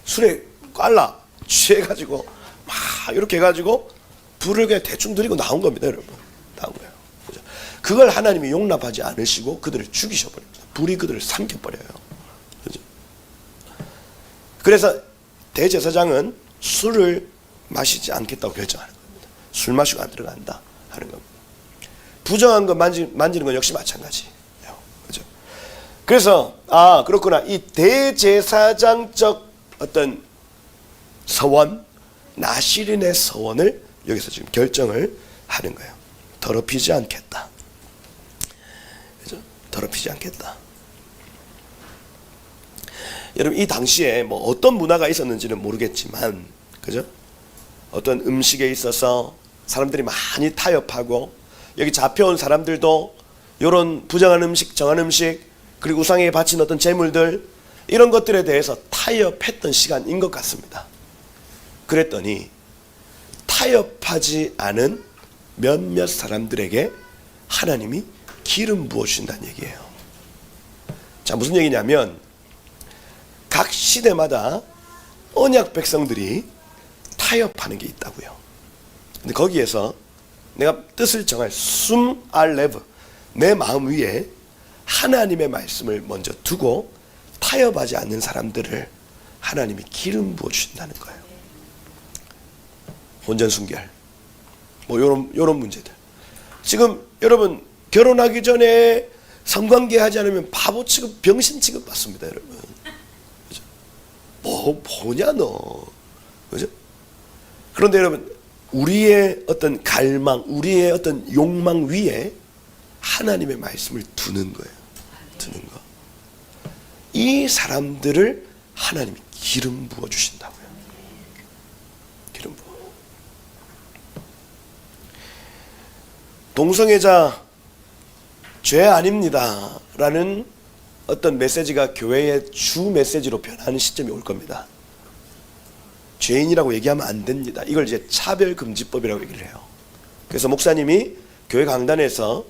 [SPEAKER 1] 술에 깔라 취해가지고 막 이렇게 해가지고 불을 그냥 대충 드리고 나온 겁니다, 여러분. 나온 거예요. 그죠? 그걸 하나님이 용납하지 않으시고 그들을 죽이셔 버립니다. 불이 그들을 삼켜버려요. 그죠? 그래서 대제사장은 술을 마시지 않겠다고 결정하는 겁니다. 술 마시고 안 들어간다 하는 겁니다. 부정한 거 만지는 건 역시 마찬가지예요. 그죠? 그래서 그렇구나. 이 대제사장적 어떤 서원, 나실인의 서원을 여기서 지금 결정을 하는 거예요. 더럽히지 않겠다. 그죠? 더럽히지 않겠다. 여러분 이 당시에 뭐 어떤 문화가 있었는지는 모르겠지만, 그죠? 어떤 음식에 있어서 사람들이 많이 타협하고 여기 잡혀온 사람들도 이런 부정한 음식, 정한 음식, 그리고 우상에게 바친 어떤 재물들, 이런 것들에 대해서 타협했던 시간인 것 같습니다. 그랬더니 타협하지 않은 몇몇 사람들에게 하나님이 기름 부어주신다는 얘기예요. 자, 무슨 얘기냐면 각 시대마다 언약 백성들이 타협하는 게 있다고요. 근데 거기에서 내가 뜻을 정할 숨알레브, 내 마음 위에 하나님의 말씀을 먼저 두고 타협하지 않는 사람들을 하나님이 기름 부어주신다는 거예요. 혼전순결, 뭐 요런 문제들. 지금 여러분 결혼하기 전에 성관계 하지 않으면 바보 취급, 병신 취급 받습니다, 여러분. 그죠? 뭐냐 너, 그죠? 그런데 여러분, 우리의 어떤 갈망, 우리의 어떤 욕망 위에 하나님의 말씀을 두는 거예요. 두는 거. 이 사람들을 하나님이 기름 부어 주신다고요. 기름 부어. 동성애자 죄 아닙니다 라는 어떤 메시지가 교회의 주 메시지로 변하는 시점이 올 겁니다. 죄인이라고 얘기하면 안 됩니다. 이걸 이제 차별금지법이라고 얘기를 해요. 그래서 목사님이 교회 강단에서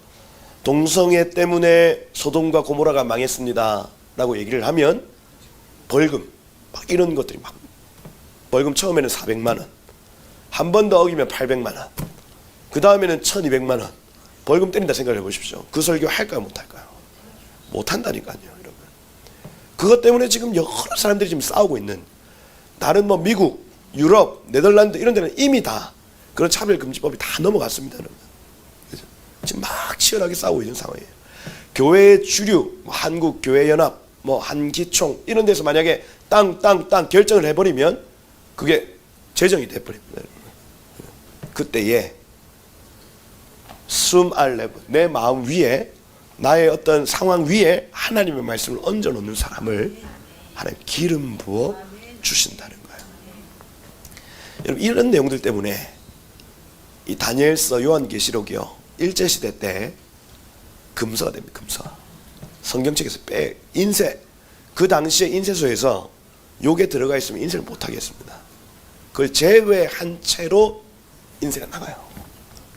[SPEAKER 1] 동성애 때문에 소돔과 고모라가 망했습니다 라고 얘기를 하면 벌금 막 이런 것들이 막, 벌금 처음에는 400만 원, 한 번 더 어기면 800만 원, 그 다음에는 1200만 원 벌금 때린다 생각을 해보십시오. 그 설교 할까요 못할까요? 못한다니까요, 여러분. 그것 때문에 지금 여러 사람들이 지금 싸우고 있는, 다른 뭐 미국, 유럽, 네덜란드 이런 데는 이미 다 그런 차별금지법이 다 넘어갔습니다, 여러분. 그죠? 지금 막 치열하게 싸우고 있는 상황이에요. 교회의 주류, 뭐 한국교회연합, 뭐 한기총 이런 데서 만약에 땅 결정을 해버리면 그게 제정이 돼버립니다, 여러분. 그때에 숨알레브, 내 마음 위에, 나의 어떤 상황 위에 하나님의 말씀을 얹어 놓는 사람을 하나님 기름 부어 주신다는 거예요. 여러분, 이런 내용들 때문에 이 다니엘서, 요한계시록이요, 일제시대 때 금서가 됩니다. 금서. 성경책에서 인쇄, 그 당시에 인쇄소에서 요게 들어가 있으면 인쇄를 못하게 했습니다. 그걸 제외한 채로 인쇄가 나가요.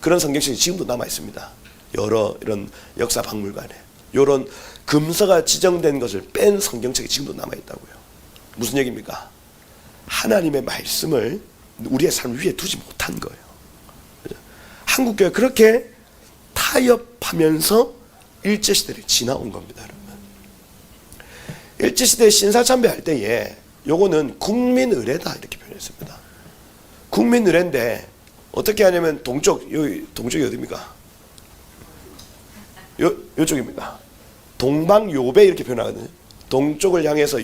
[SPEAKER 1] 그런 성경책이 지금도 남아 있습니다. 여러 이런 역사 박물관에 이런 금서가 지정된 것을 뺀 성경책이 지금도 남아 있다고요. 무슨 얘기입니까? 하나님의 말씀을 우리의 삶 위에 두지 못한 거예요. 한국교회 그렇게 타협하면서 일제시대를 지나온 겁니다, 여러분. 일제시대 신사참배할 때에 요거는 국민의례다 이렇게 표현했습니다. 국민의례인데 어떻게 하냐면 동쪽이 어디입니까? 요쪽입니다. 동방요배 이렇게 표현하거든요. 동쪽을 향해서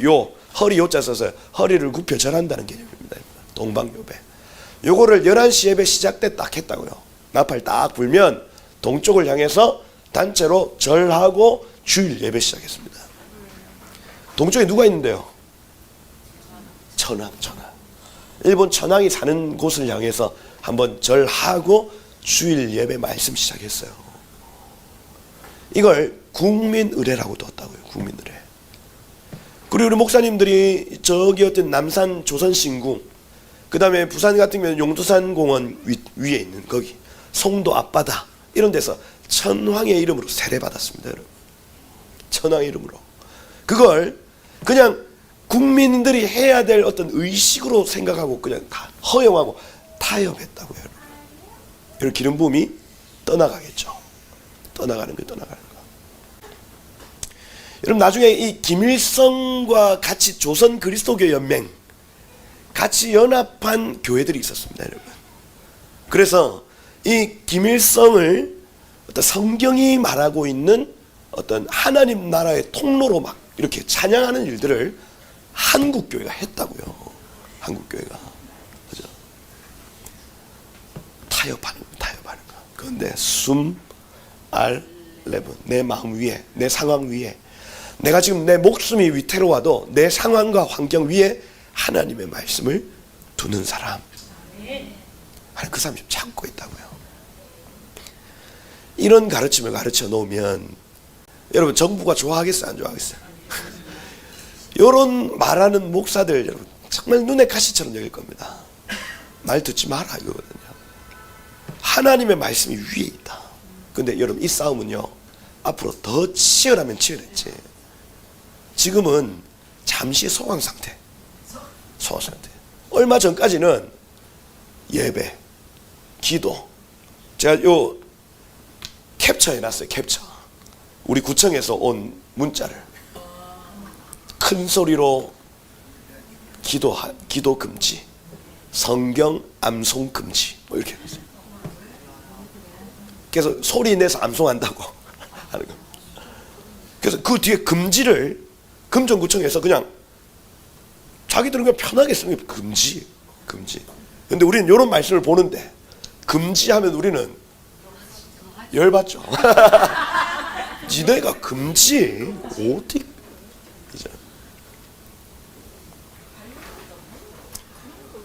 [SPEAKER 1] 허리 요자 써서 허리를 굽혀 절한다는 개념입니다. 동방요배. 요거를 11시 예배 시작 때 딱 했다고요. 나팔 딱 불면 동쪽을 향해서 단체로 절하고 주일 예배 시작했습니다. 동쪽에 누가 있는데요? 천황. 일본 천황이 사는 곳을 향해서 한번 절하고 주일 예배 말씀 시작했어요. 이걸 국민의례라고 뒀다고요. 국민의례. 그리고 우리 목사님들이 저기 어떤 남산 조선신궁, 그 다음에 부산 같은 경우는 용두산 공원 위에 있는 거기 송도 앞바다 이런 데서 천황의 이름으로 세례받았습니다, 여러분. 천황의 이름으로. 그걸 그냥 국민들이 해야 될 어떤 의식으로 생각하고 그냥 다 허용하고 타협했다고요, 여러분. 이런 기름 부음이 떠나가겠죠. 떠나가는 거. 여러분, 나중에 이 김일성과 같이 조선 그리스도교 연맹 같이 연합한 교회들이 있었습니다, 여러분. 그래서 이 김일성을 어떤 성경이 말하고 있는 어떤 하나님 나라의 통로로 막 이렇게 찬양하는 일들을 한국교회가 했다고요. 한국교회가. 그죠? 타협하는 거. 그런데 숨알레브, 내 마음 위에, 내 상황 위에, 내가 지금 내 목숨이 위태로워도 내 상황과 환경 위에 하나님의 말씀을 두는 사람, 그 사람이 참고 있다고요. 이런 가르침을 가르쳐 놓으면 여러분 정부가 좋아하겠어요, 안 좋아하겠어요? 이런 말하는 목사들 여러분 정말 눈에 가시처럼 여길 겁니다. 말 듣지 마라 이거거든요. 하나님의 말씀이 위에 있다. 근데 여러분 이 싸움은요 앞으로 더 치열하면 치열했지. 지금은 잠시 소강 상태. 얼마 전까지는 예배, 기도. 제가 요 캡처해 놨어요. 캡처. 우리 구청에서 온 문자를 큰 소리로 기도 금지, 성경 암송 금지 뭐 이렇게 했어요. 그래서 소리 내서 암송한다고 하는 겁니다. 그래서 그 뒤에 금지를 금정구청에서 그냥 자기들은 그냥 편하게 쓰는 게 금지. 근데 우리는 이런 말씀을 보는데 금지하면 우리는 열받죠. 니네가 금지? 어디?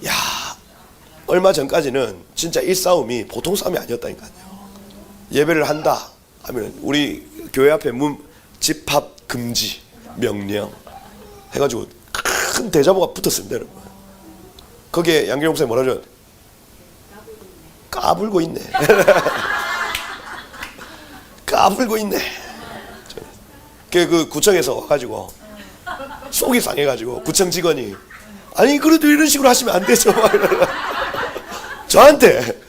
[SPEAKER 1] 야, 얼마 전까지는 진짜 이 싸움이 보통 싸움이 아니었다니까요. 예배를 한다 하면 우리 교회 앞에 집합 금지 명령 해가지고 큰 대자보가 붙었습니다, 여러분. 거기에 양경 목사님 뭐라 그러죠? 까불고 있네. 까불고 있네. 그 구청에서 와가지고 속이 상해가지고 구청 직원이 아니 그래도 이런 식으로 하시면 안 되죠. 저한테.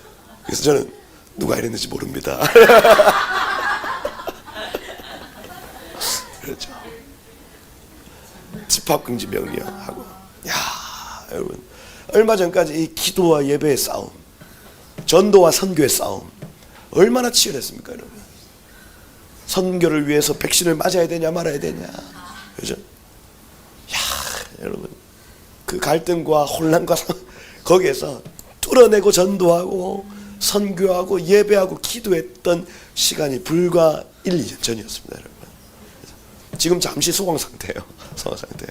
[SPEAKER 1] 그래서 저는 누가 이랬는지 모릅니다. 그렇죠. 집합금지 명령하고. 야, 여러분 얼마 전까지 이 기도와 예배의 싸움, 전도와 선교의 싸움 얼마나 치열했습니까, 여러분? 선교를 위해서 백신을 맞아야 되냐 말아야 되냐, 그죠? 야, 여러분 그 갈등과 혼란과 거기에서 뚫어내고 전도하고 선교하고 예배하고 기도했던 시간이 불과 1, 2년 전이었습니다, 여러분. 지금 잠시 소강 상태예요. 소강 상태.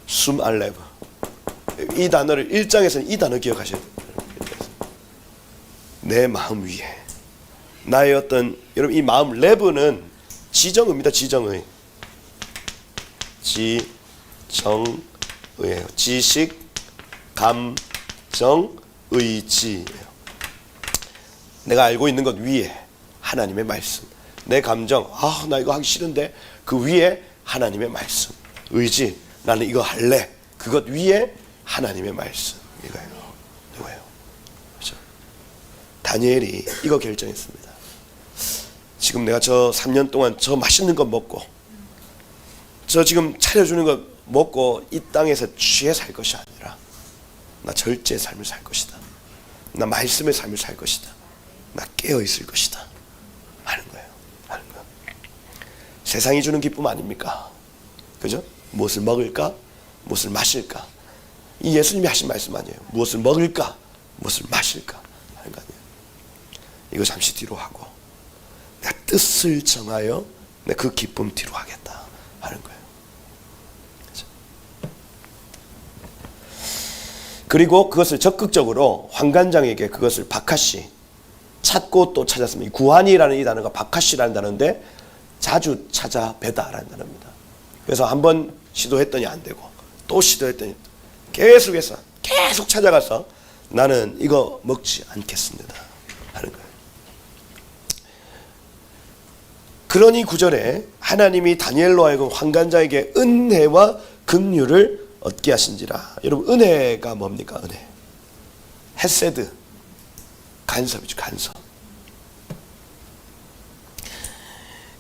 [SPEAKER 1] 숨 알레브. 이 단어를 1장에서는 이 단어 기억하셔야 돼요. 내 마음 위에. 나의 어떤 여러분 이 마음 레브는 지정의입니다. 지정의. 지정의예요. 지식, 감정, 의지예요. 내가 알고 있는 것 위에 하나님의 말씀. 내 감정, 나 이거 하기 싫은데 그 위에 하나님의 말씀. 의지, 나는 이거 할래. 그것 위에 하나님의 말씀. 이거예요. 그렇죠? 다니엘이 이거 결정했습니다. 지금 내가 저 3년 동안 저 맛있는 거 먹고 저 지금 차려주는 거 먹고 이 땅에서 취해 살 것이 아니라 나 절제의 삶을 살 것이다. 나 말씀의 삶을 살 것이다. 나 깨어 있을 것이다. 하는 거예요. 세상이 주는 기쁨 아닙니까? 그죠? 무엇을 먹을까? 무엇을 마실까? 이 예수님이 하신 말씀 아니에요. 무엇을 먹을까? 무엇을 마실까? 하는 거 아니에요. 이거 잠시 뒤로 하고 내 뜻을 정하여 내 그 기쁨 뒤로 하겠다 하는 거예요. 그죠? 그리고 그것을 적극적으로 환관장에게 그것을 바카시 찾고 또 찾았습니다. 구한이라는 이 단어가 바카시라는 단어인데 자주 찾아뵈다라는 단어입니다. 그래서 한번 시도했더니 안 되고 또 시도했더니 계속해서 계속 찾아가서 나는 이거 먹지 않겠습니다 하는 거예요. 그러니 9절에 하나님이 다니엘로 하여금 환관자에게 은혜와 긍휼을 얻게 하신지라. 여러분 은혜가 뭡니까? 은혜. 헤세드. 간섭이죠. 간섭.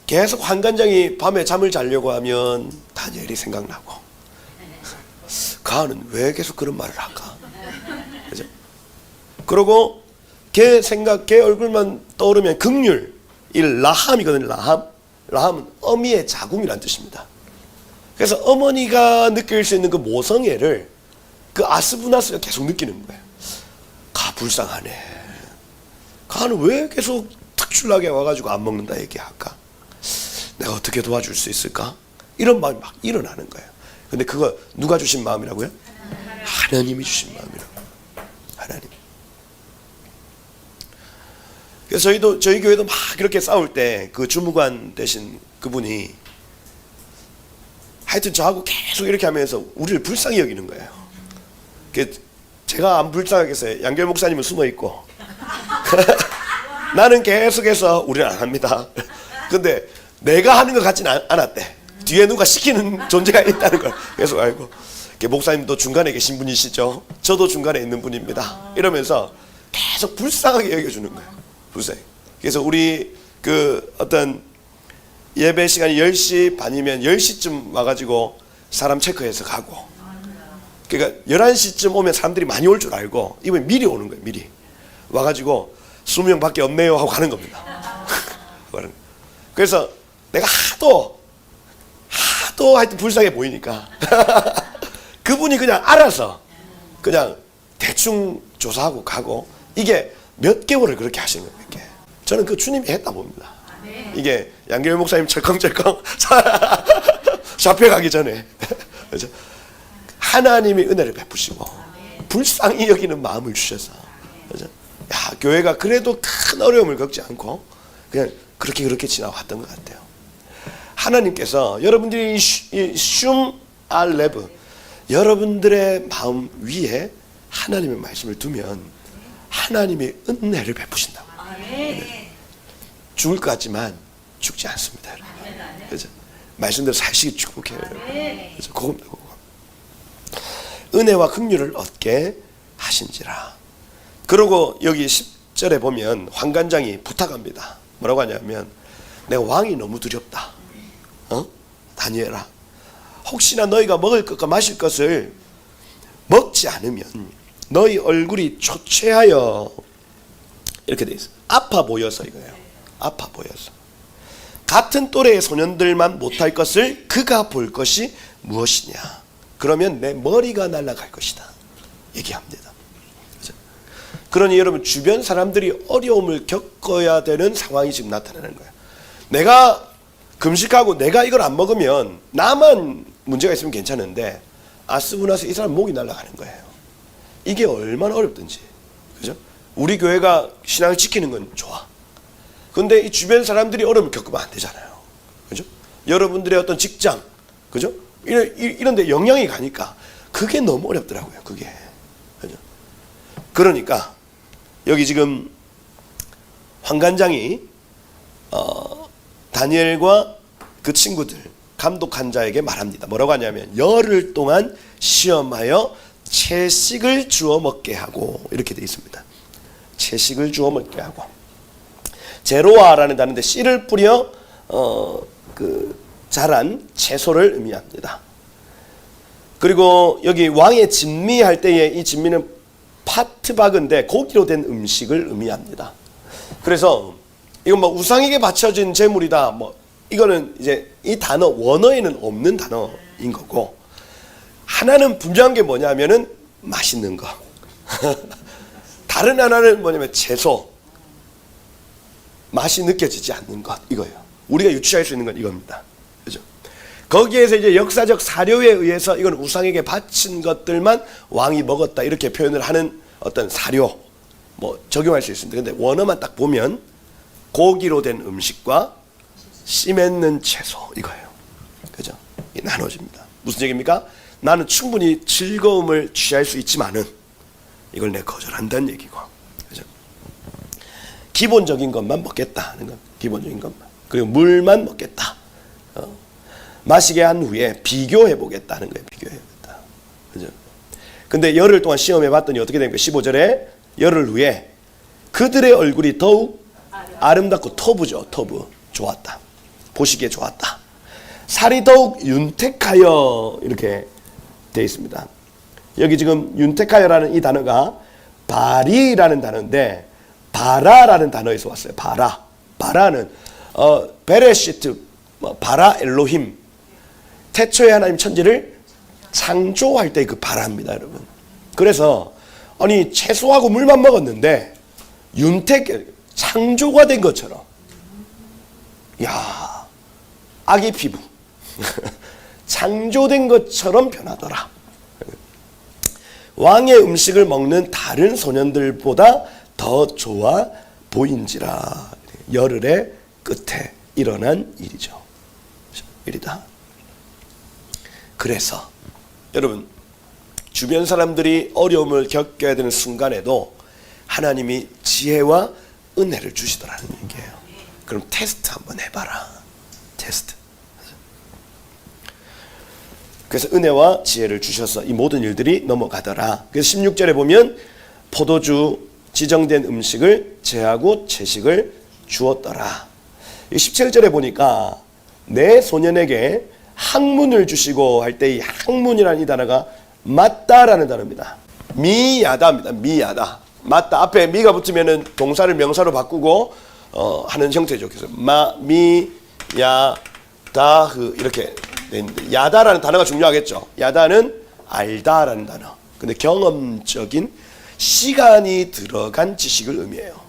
[SPEAKER 1] 계속 환관장이 밤에 잠을 자려고 하면 다니엘이 생각나고 가은은 왜 계속 그런 말을 할까? 그죠? 그러고 걔 생각, 걔 얼굴만 떠오르면 긍휼, 이 라함이거든요. 라함은 어미의 자궁이란 뜻입니다. 그래서 어머니가 느낄 수 있는 그 모성애를 그 아스부나스가 계속 느끼는 거예요. 가 불쌍하네. 가는 왜 계속 특출나게 와가지고 안 먹는다 얘기할까? 내가 어떻게 도와줄 수 있을까? 이런 마음이 막 일어나는 거예요. 근데 그거 누가 주신 마음이라고요? 하나님이 주신 마음이라고. 하나님. 그래서 저희 교회도 막 이렇게 싸울 때 그 주무관 되신 그분이 하여튼 저하고 계속 이렇게 하면서 우리를 불쌍히 여기는 거예요. 제가 안 불쌍하겠어요. 양결 목사님은 숨어 있고 나는 계속해서 우리는 안 합니다. 근데 내가 하는 것 같지는 않았대. 뒤에 누가 시키는 존재가 있다는 걸 계속 알고, 목사님도 중간에 계신 분이시죠. 저도 중간에 있는 분입니다. 이러면서 계속 불쌍하게 여겨주는 거예요. 불쌍히. 그래서 우리 그 어떤 예배 시간이 10시 반이면 10시쯤 와가지고 사람 체크해서 가고, 그러니까 11시쯤 오면 사람들이 많이 올 줄 알고 이번에 미리 오는 거예요. 미리 와가지고 20명밖에 없네요 하고 가는 겁니다. 그래서 내가 하도 하여튼 불쌍해 보이니까 그분이 그냥 알아서 그냥 대충 조사하고 가고, 이게 몇 개월을 그렇게 하시는 거예요. 이렇게. 저는 그 주님이 했다 봅니다. 이게 양결 목사님 철컹철컹 잡혀가기 전에 그렇죠? 하나님이 은혜를 베푸시고 불쌍히 여기는 마음을 주셔서, 그렇죠? 야, 교회가 그래도 큰 어려움을 겪지 않고 그냥 그렇게 지나왔던 것 같아요. 하나님께서 여러분들이 슘 알레브, 여러분들의 마음 위에 하나님의 말씀을 두면 하나님이 은혜를 베푸신다고. 죽을 것 같지만 죽지 않습니다. 그렇죠? 말씀대로 사시기 축복해요. 그래서 그겁니다. 은혜와 긍휼을 얻게 하신지라. 그리고 여기 10절에 보면 환관장이 부탁합니다. 뭐라고 하냐면, 내가 왕이 너무 두렵다. 다니엘아, 혹시나 너희가 먹을 것과 마실 것을 먹지 않으면 너희 얼굴이 초췌하여, 이렇게 돼 있어요. 아파 보여서 이거예요. 아파 보여서. 같은 또래의 소년들만 못할 것을 그가 볼 것이 무엇이냐. 그러면 내 머리가 날아갈 것이다. 얘기합니다. 그렇죠? 그러니 여러분, 주변 사람들이 어려움을 겪어야 되는 상황이 지금 나타나는 거예요. 내가 금식하고 내가 이걸 안 먹으면 나만 문제가 있으면 괜찮은데, 쓰고 나서 이 사람 목이 날아가는 거예요. 이게 얼마나 어렵든지. 그죠? 우리 교회가 신앙을 지키는 건 좋아. 근데 이 주변 사람들이 어려움을 겪으면 안 되잖아요. 그죠? 여러분들의 어떤 직장, 그죠? 이런 데 영향이 가니까 그게 너무 어렵더라고요. 그게. 그죠? 그러니까 여기 지금 환관장이 다니엘과 그 친구들, 감독한 자에게 말합니다. 뭐라고 하냐면, 열흘 동안 시험하여 채식을 주어 먹게 하고, 이렇게 되어 있습니다. 채식을 주어 먹게 하고. 제로아라는 단어인데 씨를 뿌려 자란 채소를 의미합니다. 그리고 여기 왕의 진미할 때에 이 진미는 파트박인데 고기로 된 음식을 의미합니다. 그래서 이건 뭐 우상에게 바쳐진 제물이다, 뭐 이거는 이제 이 단어 원어에는 없는 단어인 거고, 하나는 분명한 게 뭐냐면은 맛있는 거. 다른 하나는 뭐냐면 채소, 맛이 느껴지지 않는 것, 이거예요. 우리가 유추할 수 있는 건 이겁니다. 그죠? 거기에서 이제 역사적 사료에 의해서 이건 우상에게 바친 것들만 왕이 먹었다, 이렇게 표현을 하는 어떤 사료, 뭐 적용할 수 있습니다. 근데 원어만 딱 보면 고기로 된 음식과 씨 맺는 채소, 이거예요. 그죠? 이 나눠집니다. 무슨 얘기입니까? 나는 충분히 즐거움을 취할 수 있지만은 이걸 내가 거절한다는 얘기고, 그죠? 기본적인 것만 먹겠다 하는 거, 기본적인 것만. 그리고 물만 먹겠다. 마시게 한 후에 비교해 보겠다는 거예요. 비교해 보겠다. 그죠? 근데 열흘 동안 시험해 봤더니 어떻게 됩니까? 15절에 열흘 후에 그들의 얼굴이 더욱 아름답고 터부죠. 터부. 좋았다. 보시기에 좋았다. 살이 더욱 윤택하여, 이렇게 되어 있습니다. 여기 지금 윤택하여라는 이 단어가 바리라는 단어인데, 바라라는 단어에서 왔어요. 바라. 바라는 베레시트, 바라 엘로힘, 태초에 하나님 천지를 창조할 때 그 바라입니다, 여러분. 그래서 아니 채소하고 물만 먹었는데 창조가 된 것처럼, 야, 아기 피부 창조된 것처럼 변하더라. 왕의 음식을 먹는 다른 소년들보다 더 좋아 보인지라. 열흘의 끝에 일어난 일이죠. 일이다. 그래서 여러분, 주변 사람들이 어려움을 겪어야 되는 순간에도 하나님이 지혜와 은혜를 주시더라는 얘기예요. 그럼 테스트 한번 해봐라. 테스트. 그래서 은혜와 지혜를 주셔서 이 모든 일들이 넘어가더라. 그래서 16절에 보면 포도주, 지정된 음식을 제하고 채식을 주었더라. 17절에 보니까 내 소년에게 학문을 주시고 할 때 이 학문이라는 이 단어가 맞다라는 단어입니다. 미야다입니다. 미야다. 맞다. 앞에 미가 붙으면은 동사를 명사로 바꾸고 하는 형태죠. 그래서 야다흐 이렇게 돼 있는데, 야다라는 단어가 중요하겠죠. 야다는 알다라는 단어. 근데 경험적인 시간이 들어간 지식을 의미해요.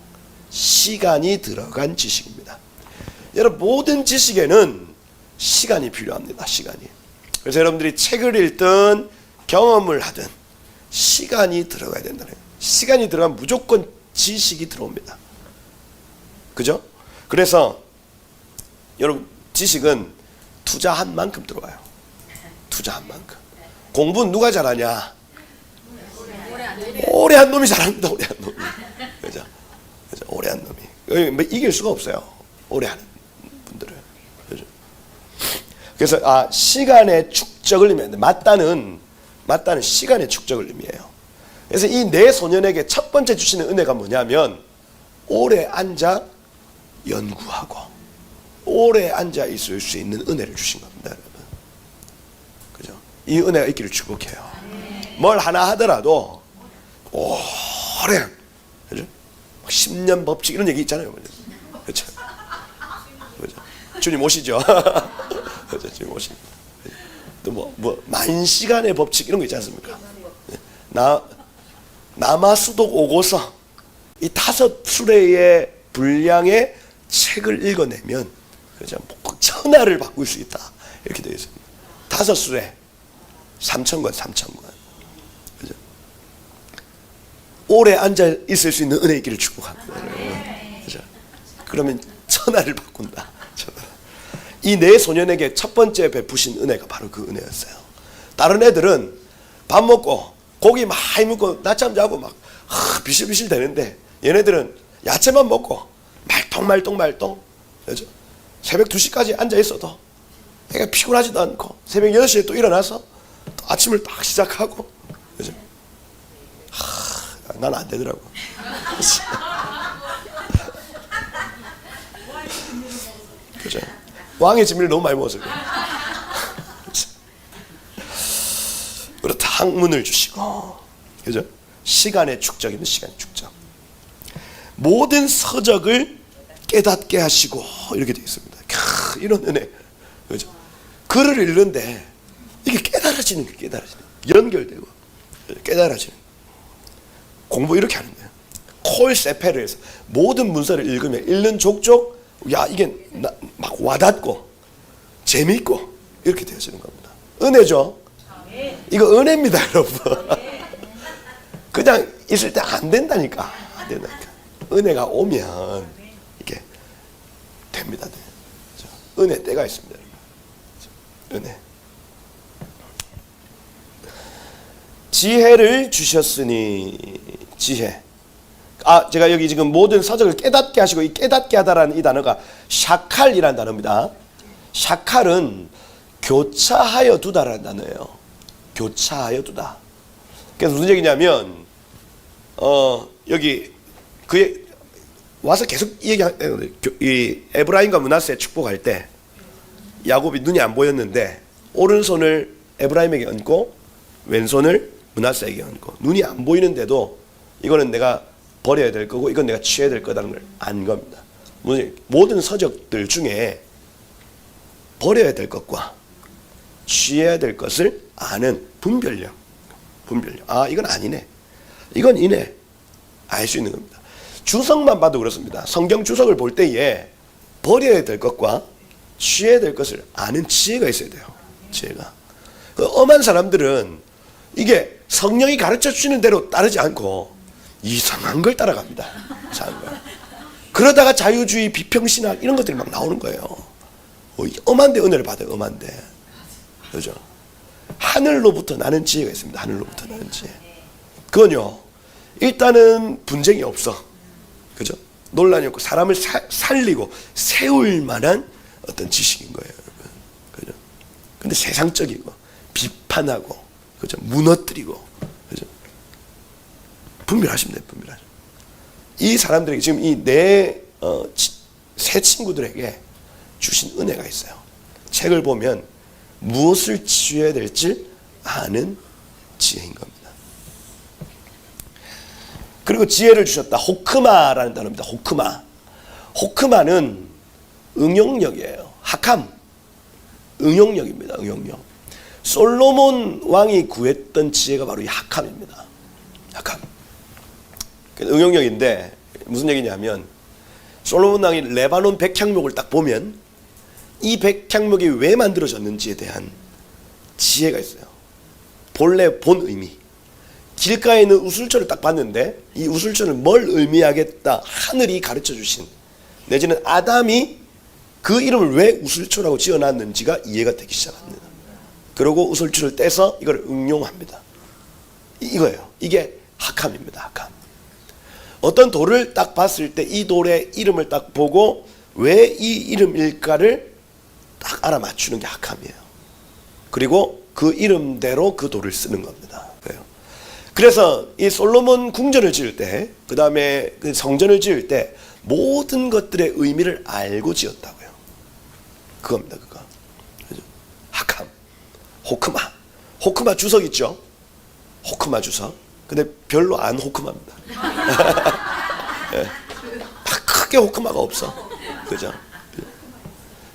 [SPEAKER 1] 시간이 들어간 지식입니다. 여러분, 모든 지식에는 시간이 필요합니다. 시간이. 그래서 여러분들이 책을 읽든 경험을 하든 시간이 들어가야 된다는 거예요. 시간이 들어가면 무조건 지식이 들어옵니다. 그죠? 그래서 여러분, 지식은 투자한 만큼 들어와요. 투자한 만큼. 공부는 누가 잘하냐? 오래 한 놈이 잘합니다. 오래 한 놈이. 그죠? 그죠? 오래 한 놈이. 뭐 이길 수가 없어요. 오래 하는 분들은. 그죠? 그래서 시간의 축적을 의미하는데, 맞다는 시간의 축적을 의미해요. 그래서 이 내 소년에게 첫 번째 주시는 은혜가 뭐냐면, 오래 앉아 연구하고 오래 앉아 있을 수 있는 은혜를 주신 겁니다, 여러분. 그죠? 이 은혜가 있기를 축복해요. 뭘 하나 하더라도 오래, 그죠? 10년 법칙 이런 얘기 있잖아요, 그렇죠? 그죠? 주님 오시죠? 그죠? 주님 오시. 또 만 시간의 법칙 이런 거 있지 않습니까? 남아수독 오고서 이 5수레의 분량의 책을 읽어내면, 그죠? 천하를 바꿀 수 있다. 이렇게 되어 있습니다. 5수레 3,000권, 3,000권. 그죠? 오래 앉아 있을 수 있는 은혜 있기를 축복합니다. 그죠? 그러면 천하를 바꾼다. 이 내 소년에게 첫 번째 베푸신 은혜가 바로 그 은혜였어요. 다른 애들은 밥 먹고 고기 많이 먹고 낮잠 자고 막 비실비실 되는데, 얘네들은 야채만 먹고 말똥. 그죠? 새벽 2시까지 앉아 있어도 애가 피곤하지도 않고 새벽 6시에 또 일어나서 또 아침을 딱 시작하고. 그죠? 난 안 되더라고. 그죠? 왕의 진미를 너무 많이 먹었을 거예요. 그렇다. 학문을 주시고, 그죠? 시간의 축적이면 시간의 축적. 모든 서적을 깨닫게 하시고, 이렇게 되어 있습니다. 이런 은혜. 그죠? 글을 읽는데 이게 깨달아지는 거예요. 깨달아지는. 연결되고 깨달아지는. 공부 이렇게 하는 거예요. 콜세페를 해서 모든 문서를 읽으면 읽는 족족 이게 막 와닿고 재미있고 이렇게 되어지는 겁니다. 은혜죠. 이거 은혜입니다, 여러분. 그냥 있을 때 안 된다니까. 안 된다니까. 은혜가 오면 이게 됩니다. 은혜 때가 있습니다, 여러분. 은혜. 지혜를 주셨으니. 지혜. 제가 여기 지금 모든 서적을 깨닫게 하시고, 이 깨닫게 하다라는 이 단어가 샤칼이라는 단어입니다. 샤칼은 교차하여 두다라는 단어예요. 교차하여 두다. 그래서 무슨 얘기냐면, 여기 그에 와서 계속 이 에브라임과 므낫세 축복할 때 야곱이 눈이 안 보였는데 오른손을 에브라임에게 얹고 왼손을 므낫세에게 얹고, 눈이 안 보이는데도 이거는 내가 버려야 될 거고 이건 내가 취해야 될 거라는 걸 안 겁니다. 모든 서적들 중에 버려야 될 것과 취해야 될 것을 아는 분별력. 이건 아니네, 이건 이네, 알 수 있는 겁니다. 주석만 봐도 그렇습니다. 성경 주석을 볼 때에 버려야 될 것과 취해야 될 것을 아는 지혜가 있어야 돼요. 지혜가. 그 엄한 사람들은 이게 성령이 가르쳐 주시는 대로 따르지 않고 이상한 걸 따라갑니다. 이상한 걸. 그러다가 자유주의, 비평신학 이런 것들이 막 나오는 거예요. 엄한데 은혜를 받아요. 엄한데. 그죠? 하늘로부터 나는 지혜가 있습니다. 하늘로부터 나는 지혜. 그건요, 일단은 분쟁이 없어. 그죠? 논란이 없고 사람을 살리고 세울 만한 어떤 지식인 거예요, 여러분. 그죠? 근데 세상적이고 비판하고, 그죠? 무너뜨리고, 그죠? 분별하시면 돼요, 분별하시면. 이 사람들에게 지금 이 새 친구들에게 주신 은혜가 있어요. 책을 보면 무엇을 치유해야 될지 아는 지혜인 겁니다. 그리고 지혜를 주셨다. 호크마라는 단어입니다. 호크마. 호크마는 응용력이에요. 하캄. 응용력입니다. 응용력. 솔로몬 왕이 구했던 지혜가 바로 이 하캄입니다. 하캄. 응용력인데 무슨 얘기냐면, 솔로몬 왕이 레바논 백향목을 딱 보면 이 백향목이 왜 만들어졌는지에 대한 지혜가 있어요. 본래 본 의미. 길가에 있는 우슬초를 딱 봤는데 이 우슬초는 뭘 의미하겠다 하늘이 가르쳐 주신, 내지는 아담이 그 이름을 왜 우슬초라고 지어놨는지가 이해가 되기 시작합니다. 그리고 우슬초를 떼서 이걸 응용합니다. 이거예요. 이게 하캄입니다. 하캄. 어떤 돌을 딱 봤을 때 이 돌의 이름을 딱 보고 왜 이 이름일까를 딱 알아맞추는 게 하캄이에요. 그리고 그 이름대로 그 돌을 쓰는 겁니다. 그래서 이 솔로몬 궁전을 지을 때, 그 다음에 그 성전을 지을 때 모든 것들의 의미를 알고 지었다고요. 그겁니다. 그거. 하캄, 호크마. 호크마 주석 있죠? 호크마 주석. 근데 별로 안 호크마입니다. 네. 크게 호크마가 없어. 그죠?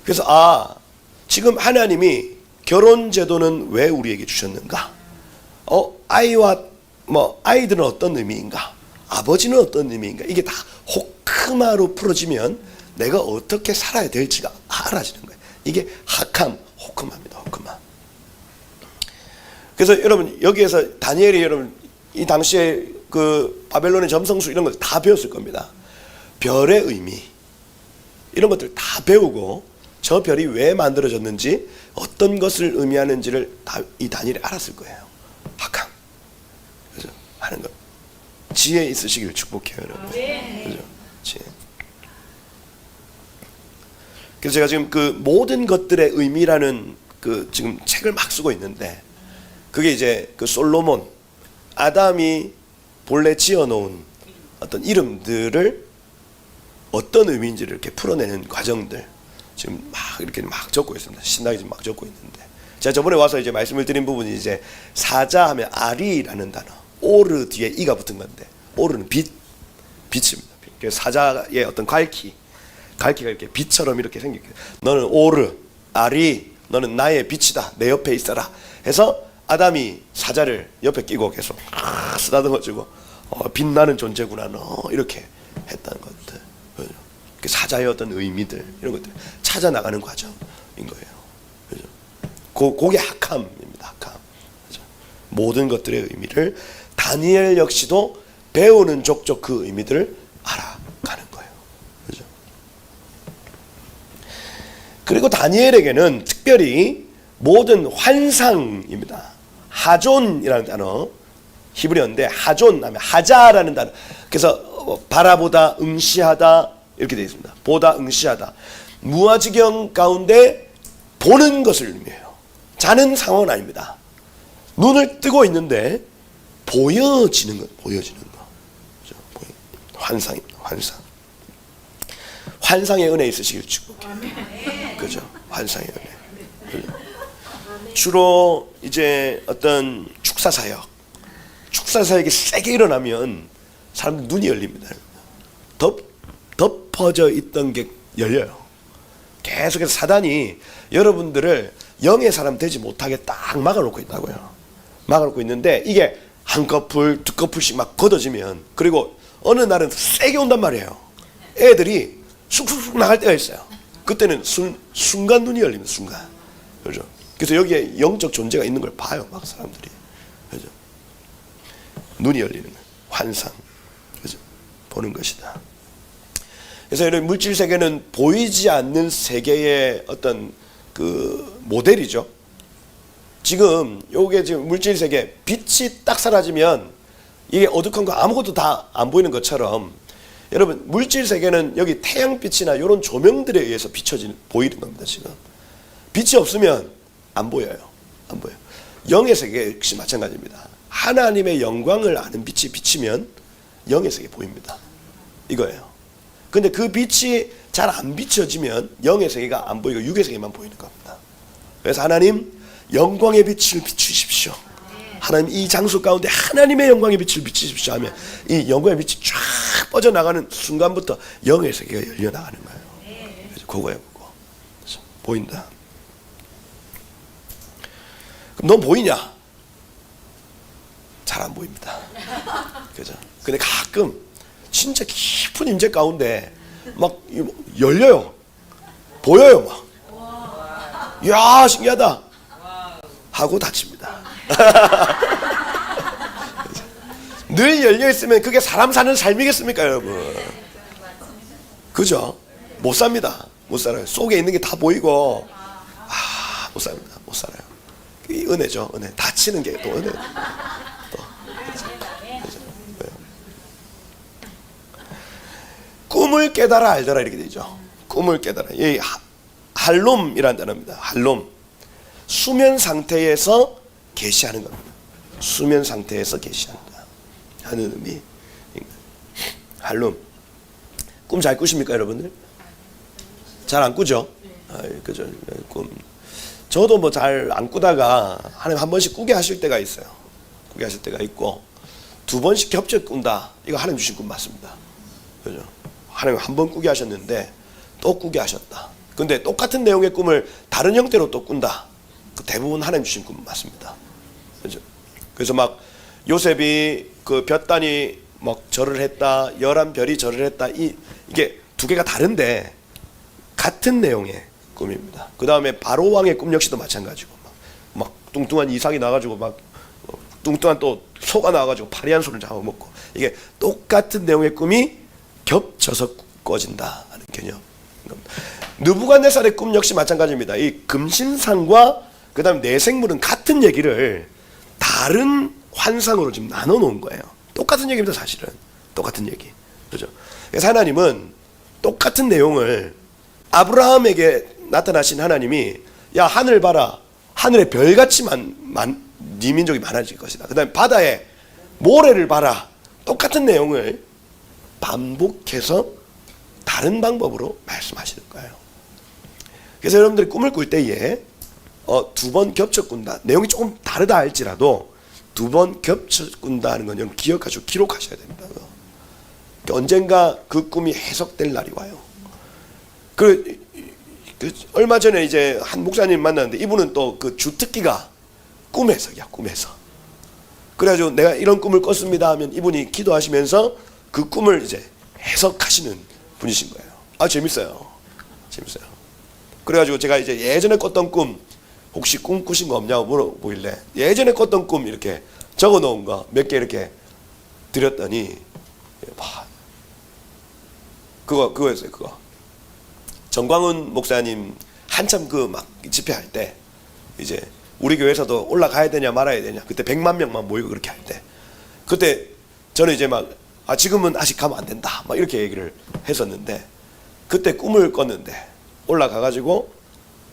[SPEAKER 1] 그래서 지금 하나님이 결혼 제도는 왜 우리에게 주셨는가? 아이들은 어떤 의미인가? 아버지는 어떤 의미인가? 이게 다 호크마로 풀어지면 내가 어떻게 살아야 될지가 알아지는 거예요. 이게 하캄, 호크마입니다. 호크마. 그래서 여러분, 여기에서 다니엘이 여러분 이 당시에 그 바벨론의 점성술 이런 것들 다 배웠을 겁니다. 별의 의미 이런 것들 다 배우고 저 별이 왜 만들어졌는지 어떤 것을 의미하는지를 다 이 다니엘이 알았을 거예요. 하캄. 그죠? 하는 것. 지혜 있으시길 축복해요, 여러분. 그죠? 지혜. 그래서 제가 지금 그 모든 것들의 의미라는 그 지금 책을 막 쓰고 있는데, 그게 이제 그 솔로몬, 아담이 본래 지어놓은 어떤 이름들을 어떤 의미인지를 이렇게 풀어내는 과정들 지금 막 적고 있습니다. 신나게 지금 막 적고 있는데, 제가 저번에 와서 이제 말씀을 드린 부분이 이제 사자 하면 아리라는 단어, 오르 뒤에 이가 붙은 건데, 오르는 빛입니다. 그래서 사자의 어떤 갈기가 이렇게 빛처럼 이렇게 생겼게, 너는 오르, 아리, 너는 나의 빛이다, 내 옆에 있어라 해서 아담이 사자를 옆에 끼고 계속 쓰다듬어주고 빛나는 존재구나 너, 이렇게 했다는 것들. 사자의 어떤 의미들 이런 것들 찾아나가는 과정인 거예요. 그죠? 그게 하캄입니다. 하캄. 그죠? 모든 것들의 의미를 다니엘 역시도 배우는 족족 그 의미들을 알아가는 거예요. 그죠? 그리고 다니엘에게는 특별히 모든 환상입니다. 하존이라는 단어, 히브리어인데 하존 하면 하자라는 단어. 그래서 바라보다, 응시하다 이렇게 되어 있습니다. 보다, 응시하다. 무아지경 가운데 보는 것을 의미해요. 자는 상황은 아닙니다. 눈을 뜨고 있는데 보여지는 것, 보여지는 것. 그렇죠? 환상입니다. 환상. 환상의 은혜 있으시길 축복해요. 그죠? 환상의 은혜. 그죠? 주로 이제 어떤 축사 사역이 세게 일어나면 사람들 눈이 열립니다. 덮어져 있던 게 열려요. 계속해서 사단이 여러분들을 영의 사람 되지 못하게 딱 막아놓고 있다고요. 막아놓고 있는데 이게 한 커플, 두 커플씩 막 걷어지면, 그리고 어느 날은 세게 온단 말이에요. 애들이 쑥쑥쑥 나갈 때가 있어요. 그때는 순간 눈이 열립니다. 순간. 그렇죠? 그래서 여기에 영적 존재가 있는 걸 봐요, 막 사람들이. 그렇죠? 눈이 열리는 거예요. 환상. 그죠? 보는 것이다. 그래서 이런 물질 세계는 보이지 않는 세계의 어떤 그 모델이죠. 지금 요게 지금 물질 세계, 빛이 딱 사라지면 이게 어둑한 거 아무것도 다 안 보이는 것처럼, 여러분 물질 세계는 여기 태양빛이나 이런 조명들에 의해서 보이는 겁니다. 지금 빛이 없으면 안 보여요. 안 보여요. 영의 세계 역시 마찬가지입니다. 하나님의 영광을 아는 빛이 비치면 영의 세계 보입니다. 이거예요. 근데 그 빛이 잘 안 비춰지면 영의 세계가 안 보이고 육의 세계만 보이는 겁니다. 그래서 하나님 영광의 빛을 비추십시오. 하나님 이 장소 가운데 하나님의 영광의 빛을 비추십시오 하면 이 영광의 빛이 쫙 뻗어나가는 순간부터 영의 세계가 열려나가는 거예요. 그래서 그거예요. 그거. 그래서 보인다. 그럼 넌 보이냐? 잘 안 보입니다. 그죠? 근데 가끔 진짜 깊은 임재 가운데 막 열려요. 보여요. 막. 이야 신기하다 하고 닫힙니다. 늘 열려있으면 그게 사람 사는 삶이겠습니까 여러분? 그죠? 못 삽니다. 못 살아요. 속에 있는 게 다 보이고 못 삽니다. 못 살아요. 이 은혜죠. 은혜. 닫히는 게 또 은혜. 꿈을 깨달아 알더라 이렇게 되죠. 꿈을 깨달아. 이 할롬이라는 단어입니다. 할롬. 수면 상태에서 계시하는 겁니다. 수면 상태에서 계시한다 하는 의미. 할롬. 꿈 잘 꾸십니까 여러분들? 잘 안 꾸죠? 그죠? 꿈. 저도 뭐 잘 안 꾸다가 하나님 한 번씩 꾸게 하실 때가 있어요. 꾸게 하실 때가 있고, 두 번씩 겹쳐 꾼다. 이거 하나님 주신 꿈 맞습니다. 그죠? 하나님 한 번 꾸게 하셨는데 또 꾸게 하셨다. 근데 똑같은 내용의 꿈을 다른 형태로 또 꾼다. 대부분 하나님 주신 꿈 맞습니다. 그죠? 그래서 막 요셉이 그 볕단이 막 절을 했다, 11별이 절을 했다. 이게 두 개가 다른데 같은 내용의 꿈입니다. 그 다음에 바로 왕의 꿈 역시도 마찬가지고 막 뚱뚱한 이삭이 나가지고 막 뚱뚱한 또 소가 나와가지고 파리한 소를 잡아먹고, 이게 똑같은 내용의 꿈이 겹쳐서 꿔진다 하는 개념. 느부갓네살의 꿈 역시 마찬가지입니다. 이 금신상과 그 다음 내생물은 같은 얘기를 다른 환상으로 지금 나눠 놓은 거예요. 똑같은 얘기입니다. 사실은 똑같은 얘기. 그죠? 그래서 하나님은 똑같은 내용을 아브라함에게 나타나신 하나님이, 야 하늘 봐라, 하늘의 별같이 네 민족이 많아질 것이다. 그 다음에 바다에 모래를 봐라. 똑같은 내용을 반복해서 다른 방법으로 말씀하시는 거예요. 그래서 여러분들이 꿈을 꿀 때에 두 번 겹쳐 꾼다. 내용이 조금 다르다 할지라도 두 번 겹쳐 꾼다 하는 건 여러분 기억하시고 기록하셔야 됩니다. 언젠가 그 꿈이 해석될 날이 와요. 얼마 전에 이제 한 목사님 만났는데 이분은 또 그 주특기가 꿈 해석이야. 꿈 해석. 그래가지고 내가 이런 꿈을 꿨습니다 하면 이분이 기도하시면서 그 꿈을 이제 해석하시는 분이신 거예요. 재밌어요. 재밌어요. 그래가지고 제가 이제 예전에 꿨던 꿈 혹시 꿈 꾸신 거 없냐고 물어보길래 예전에 꿨던 꿈 이렇게 적어 놓은 거 몇 개 이렇게 드렸더니 그거였어요. 그거 정광훈 목사님 한참 그 막 집회할 때 이제 우리 교회에서도 올라가야 되냐 말아야 되냐, 그때 100만 명만 모이고 그렇게 할 때, 그때 저는 이제 막 지금은 아직 가면 안 된다 막 이렇게 얘기를 했었는데, 그때 꿈을 꿨는데 올라가가지고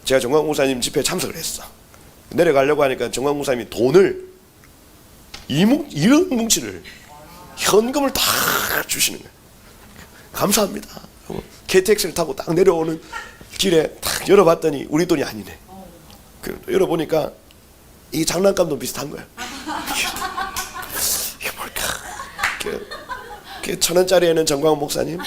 [SPEAKER 1] 제가 정광훈 목사님 집회에 참석을 했어. 내려가려고 하니까 정광훈 목사님이 돈을 2억 뭉치를 현금을 다 주시는 거예요. 감사합니다. KTX를 타고 딱 내려오는 길에 딱 열어봤더니 우리 돈이 아니네. 열어보니까 이 장난감도 비슷한 거예요. 이게 뭘까? 1,000원짜리에는 정광훈 목사님,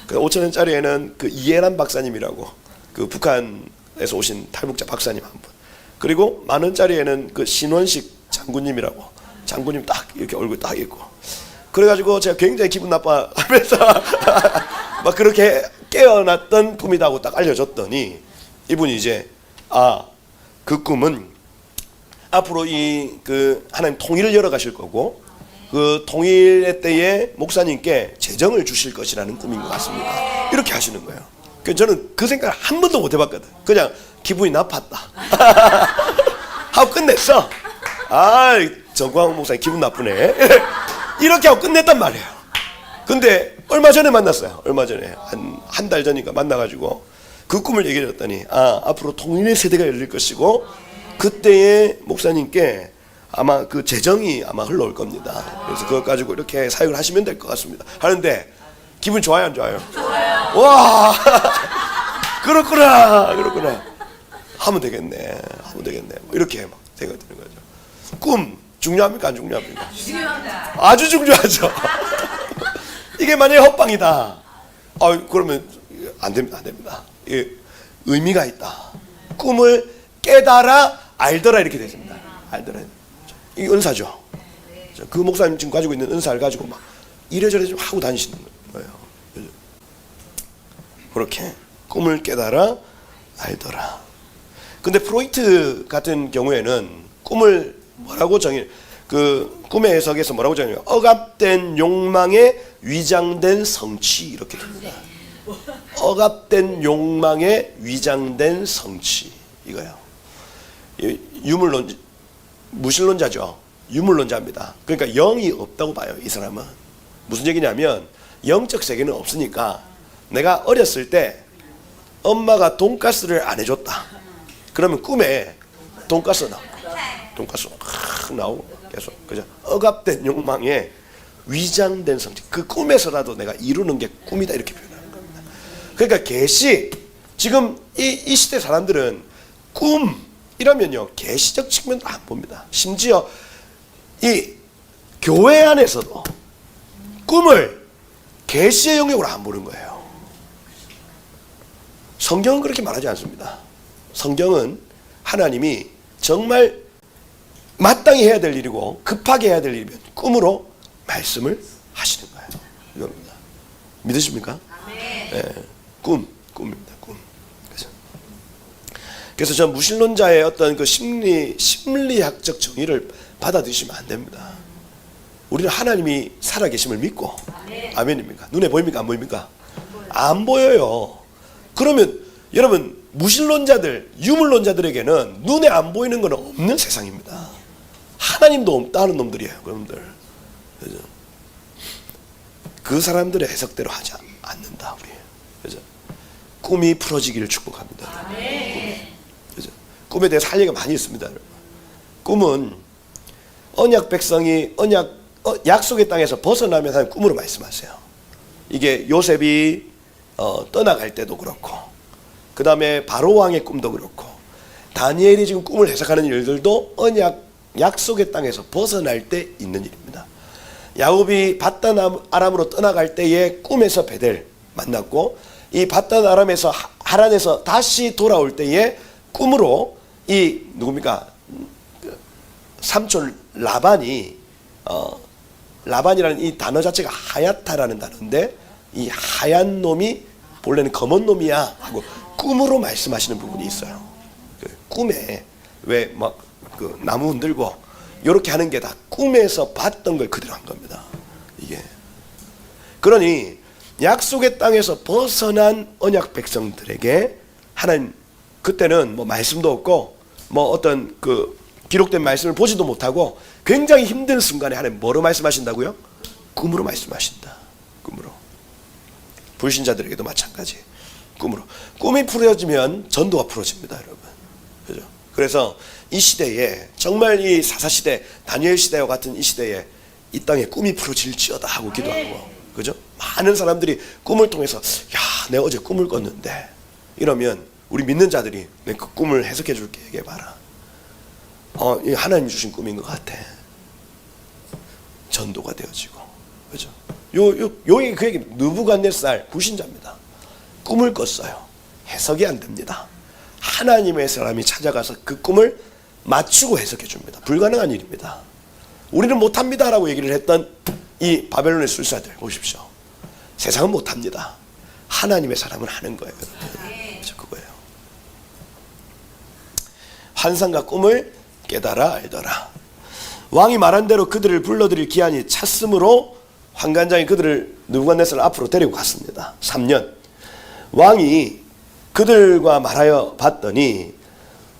[SPEAKER 1] 5,000원짜리에는 그 이해란 박사님이라고 그 북한에서 오신 탈북자 박사님 한 분, 그리고 10,000원짜리에는 그 신원식 장군님이라고, 장군님 딱 이렇게 얼굴 딱 있고, 그래가지고 제가 굉장히 기분 나빠하면서 막 그렇게 깨어났던 꿈이라고 딱 알려줬더니 이분이 이제 그 꿈은 앞으로 그 하나님 통일을 열어가실 거고 그 통일의 때에 목사님께 재정을 주실 것이라는 꿈인 것 같습니다. 이렇게 하시는 거예요. 그래서 저는 그 생각을 한 번도 못 해봤거든. 그냥 기분이 나빴다 하고 끝냈어. 아, 정광훈 목사님 기분 나쁘네 이렇게 하고 끝냈단 말이에요. 근데 얼마 전에 만났어요. 얼마 전에 한 달 전인가 만나가지고 그 꿈을 얘기해 줬더니 앞으로 통일의 세대가 열릴 것이고 그때의 목사님께 아마 그 재정이 아마 흘러올 겁니다. 그래서 그것 가지고 이렇게 사역을 하시면 될 것 같습니다. 하는데 기분 좋아요, 안 좋아요? 좋아요. 와, 그렇구나. 하면 되겠네. 뭐 이렇게 막 생각이 드는 거죠. 꿈 중요합니까, 안 중요합니까? 중요합니다. 아주 중요하죠. 이게 만약에 헛방이다. 그러면 안 됩니다. 예, 의미가 있다. 꿈을 깨달아 알더라 이렇게 되습니다. 알더라. 이 은사죠. 그 목사님 지금 가지고 있는 은사를 가지고 막 이래저래 좀 하고 다니시는 거예요. 그렇게 꿈을 깨달아 알더라. 근데 프로이트 같은 경우에는 꿈을 뭐라고 그 꿈의 해석에서 뭐라고 정해요? 억압된 욕망에 위장된 성취 이렇게 됩니다. 억압된 욕망에 위장된 성취 이거요. 무신론자죠. 유물론자입니다. 그러니까 영이 없다고 봐요. 이 사람은 무슨 얘기냐면 영적 세계는 없으니까 내가 어렸을 때 엄마가 돈가스를 안 해줬다. 그러면 꿈에 돈가스 나오고 계속 그죠? 억압된 욕망에 위장된 성취. 그 꿈에서라도 내가 이루는 게 꿈이다 이렇게 표현하는 겁니다. 그러니까 계시 지금 이 시대 사람들은 꿈이라면요 계시적 측면도 안 봅니다. 심지어 이 교회 안에서도 꿈을 계시의 영역으로 안 보는 거예요. 성경은 그렇게 말하지 않습니다. 성경은 하나님이 정말 마땅히 해야 될 일이고 급하게 해야 될 일이면 꿈으로 말씀을 하시는 거예요. 이겁니다. 믿으십니까? 네, 꿈입니다. 꿈. 그래서 전 무신론자의 어떤 그 심리학적 정의를 받아들이시면 안 됩니다. 우리는 하나님이 살아계심을 믿고 아멘입니까? 눈에 보입니까? 안 보입니까? 안 보여요. 그러면 여러분 무신론자들, 유물론자들에게는 눈에 안 보이는 건 없는 세상입니다. 하나님도 없다는 놈들이에요. 여러분들. 그죠? 그 사람들의 해석대로 하지 않는다. 우리. 그죠? 꿈이 풀어지기를 축복합니다. 그죠? 꿈에 대해서 할 얘기가 많이 있습니다. 여러분. 꿈은 언약 백성이 약속의 땅에서 벗어나면 하는 꿈으로 말씀하세요. 이게 요셉이 떠나갈 때도 그렇고 그 다음에 바로 왕의 꿈도 그렇고 다니엘이 지금 꿈을 해석하는 일들도 약속의 땅에서 벗어날 때 있는 일입니다. 야곱이 밧단 아람으로 떠나갈 때에 꿈에서 베델 만났고 이 밧단 아람에서 하란에서 다시 돌아올 때에 꿈으로 이 누굽니까? 삼촌 라반이라는 이 단어 자체가 하얗다라는 단어인데 이 하얀 놈이 본래는 검은 놈이야 하고 꿈으로 말씀하시는 부분이 있어요. 그 꿈에 왜 막 그 나무 흔들고 이렇게 하는 게 다 꿈에서 봤던 걸 그대로 한 겁니다. 이게 그러니 약속의 땅에서 벗어난 언약 백성들에게 하나님 그때는 뭐 말씀도 없고 뭐 어떤 그 기록된 말씀을 보지도 못하고 굉장히 힘든 순간에 하나님 뭐로 말씀하신다고요? 꿈으로 말씀하신다. 꿈으로. 불신자들에게도 마찬가지. 꿈으로. 꿈이 풀어지면 전도가 풀어집니다, 여러분. 그죠? 그래서 이 시대에 정말 이 사사시대, 다니엘 시대와 같은 이 시대에 이 땅에 꿈이 풀어질지어다 하고 기도하고, 그죠? 많은 사람들이 꿈을 통해서 야, 내가 어제 꿈을 꿨는데 이러면 우리 믿는 자들이 내 그 꿈을 해석해 줄게 얘기해봐라. 이 하나님 주신 꿈인 것 같아. 전도가 되어지고, 그죠? 요 그 얘기 느부갓네살 불신자입니다. 꿈을 꿨어요. 해석이 안 됩니다. 하나님의 사람이 찾아가서 그 꿈을 맞추고 해석해 줍니다. 불가능한 일입니다. 우리는 못합니다라고 얘기를 했던 이 바벨론의 술사들 보십시오. 세상은 못합니다. 하나님의 사람은 하는 거예요. 그래서 그거예요. 환상과 꿈을 깨달아 알더라. 왕이 말한 대로 그들을 불러들일 기한이 찼으므로 환관장이 그들을 느부갓네살 앞으로 데리고 갔습니다. 3년. 왕이 그들과 말하여 봤더니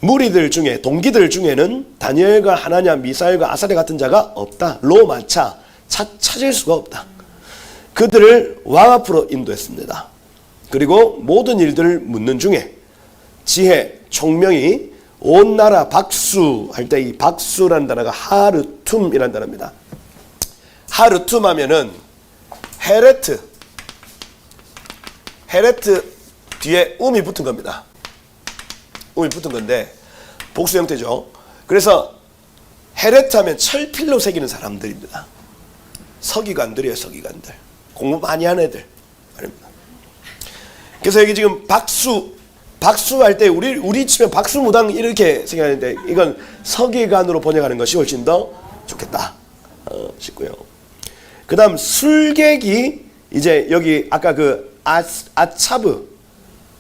[SPEAKER 1] 무리들 중에, 동기들 중에는 다니엘과 하나냐, 미사엘과 아사랴 같은 자가 없다. 로마차 찾을 수가 없다. 그들을 왕 앞으로 인도했습니다. 그리고 모든 일들을 묻는 중에 지혜, 총명이 온 나라 박수 할 때 이 박수라는 단어가 하르툼이라는 단어입니다. 하르툼 하면은 헤레트 뒤에 음이 붙은 겁니다. 음이 붙은 건데 복수 형태죠. 그래서 헤레트 하면 철필로 새기는 사람들입니다. 서기관들이에요. 서기관들. 공부 많이 하는 애들 말입니다. 그래서 여기 지금 박수 할 때 우리 치면 박수무당 이렇게 생각하는데 이건 서기관으로 번역하는 것이 훨씬 더 좋겠다 싶고요. 그 다음 술객이 이제 여기 아까 그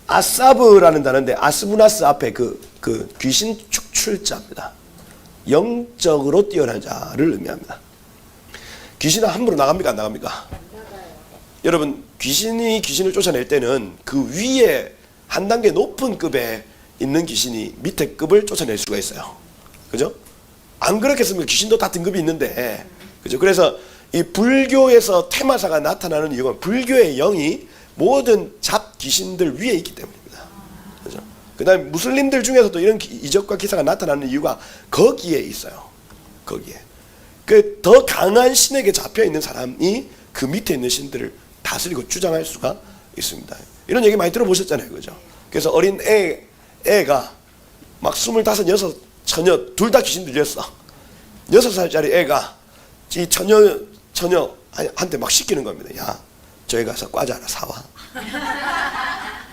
[SPEAKER 1] 아사브라는 단어인데 아스부나스 앞에 그 귀신 축출자입니다. 영적으로 뛰어난 자를 의미합니다. 귀신은 함부로 나갑니까 안 나갑니까? 여러분 귀신이 귀신을 쫓아낼 때는 그 위에 한 단계 높은 급에 있는 귀신이 밑에 급을 쫓아낼 수가 있어요. 그죠? 안 그렇겠습니까? 귀신도 다 등급이 있는데. 그죠? 그래서 이 불교에서 퇴마사가 나타나는 이유가 불교의 영이 모든 잡 귀신들 위에 있기 때문입니다. 그죠? 그 다음에 무슬림들 중에서도 이런 이적과 기사가 나타나는 이유가 거기에 있어요. 거기에. 그 더 강한 신에게 잡혀 있는 사람이 그 밑에 있는 신들을 다스리고 주장할 수가 있습니다. 이런 얘기 많이 들어보셨잖아요. 그죠? 그래서 어린 애가 막 25, 6 처녀 둘 다 귀신 들렸어. 6살짜리 애가 이 처녀한테 막 시키는 겁니다. 야, 저기 가서 과자 하나 사와.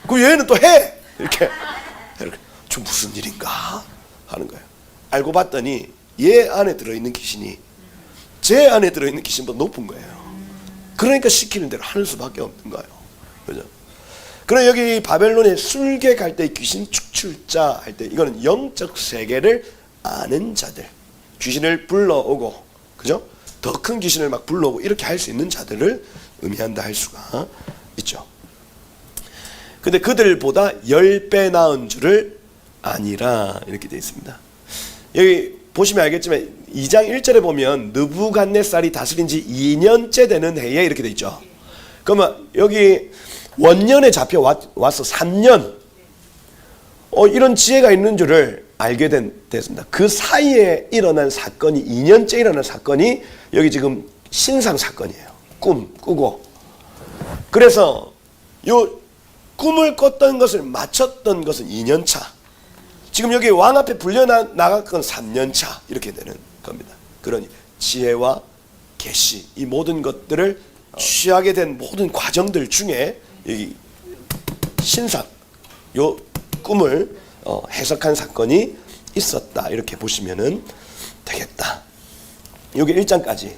[SPEAKER 1] 그 얘는 또 해. 이렇게. 저 무슨 일인가 하는 거예요. 알고 봤더니 얘 안에 들어있는 귀신이 제 안에 들어있는 귀신보다 높은 거예요. 그러니까 시키는 대로 하는 수밖에 없는 거예요. 그죠? 그럼 여기 바벨론의 술객 할 때 귀신 축출자 할 때 이거는 영적 세계를 아는 자들, 귀신을 불러오고, 그죠? 더 큰 귀신을 막 불러오고 이렇게 할 수 있는 자들을 의미한다 할 수가 있죠. 근데 그들보다 10배 나은 줄을 아니라 이렇게 되어 있습니다. 여기 보시면 알겠지만 2장 1절에 보면 느부갓네살이 다스린 지 2년째 되는 해에 이렇게 되어 있죠. 그러면 여기 원년에 잡혀와서 3년 이런 지혜가 있는 줄을 알게 됐습니다. 그 사이에 일어난 사건이 2년째 일어난 사건이 여기 지금 신상 사건이에요. 꾸고 그래서 요 꿈을 꿨던 것을 맞췄던 것은 2년차. 지금 여기 왕 앞에 불려나간 건 3년차 이렇게 되는 겁니다. 그러니 지혜와 계시 이 모든 것들을 취하게 된 모든 과정들 중에 여기 신상 요 꿈을 해석한 사건이 있었다 이렇게 보시면은 되겠다. 여기 1장까지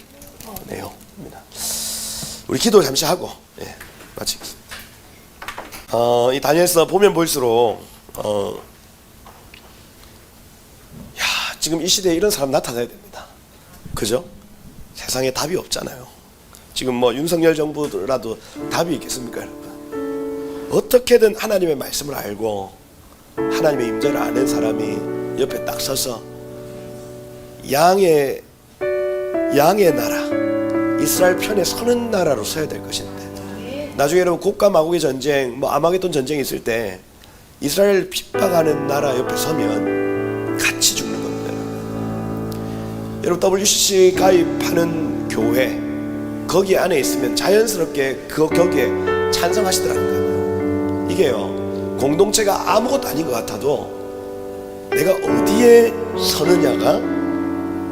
[SPEAKER 1] 내용입니다. 우리 기도 잠시 하고 마치겠습니다. 이 다니엘서 보면 볼수록 지금 이 시대에 이런 사람 나타나야 됩니다. 그죠? 세상에 답이 없잖아요. 지금 뭐 윤석열 정부라도 답이 있겠습니까, 여러분? 어떻게든 하나님의 말씀을 알고 하나님의 임재를 아는 사람이 옆에 딱 서서 양의 나라, 이스라엘 편에 서는 나라로 서야 될 것인데, 나중에 여러분 곡과 마곡의 전쟁, 뭐 아마겟돈 전쟁이 있을 때 이스라엘 핍박하는 나라 옆에 서면 같이 죽는 겁니다. 여러분 WCC 가입하는 교회 거기 안에 있으면 자연스럽게 거기에 찬성하시더라는 거예요. 이게요, 공동체가 아무것도 아닌 것 같아도 내가 어디에 서느냐가,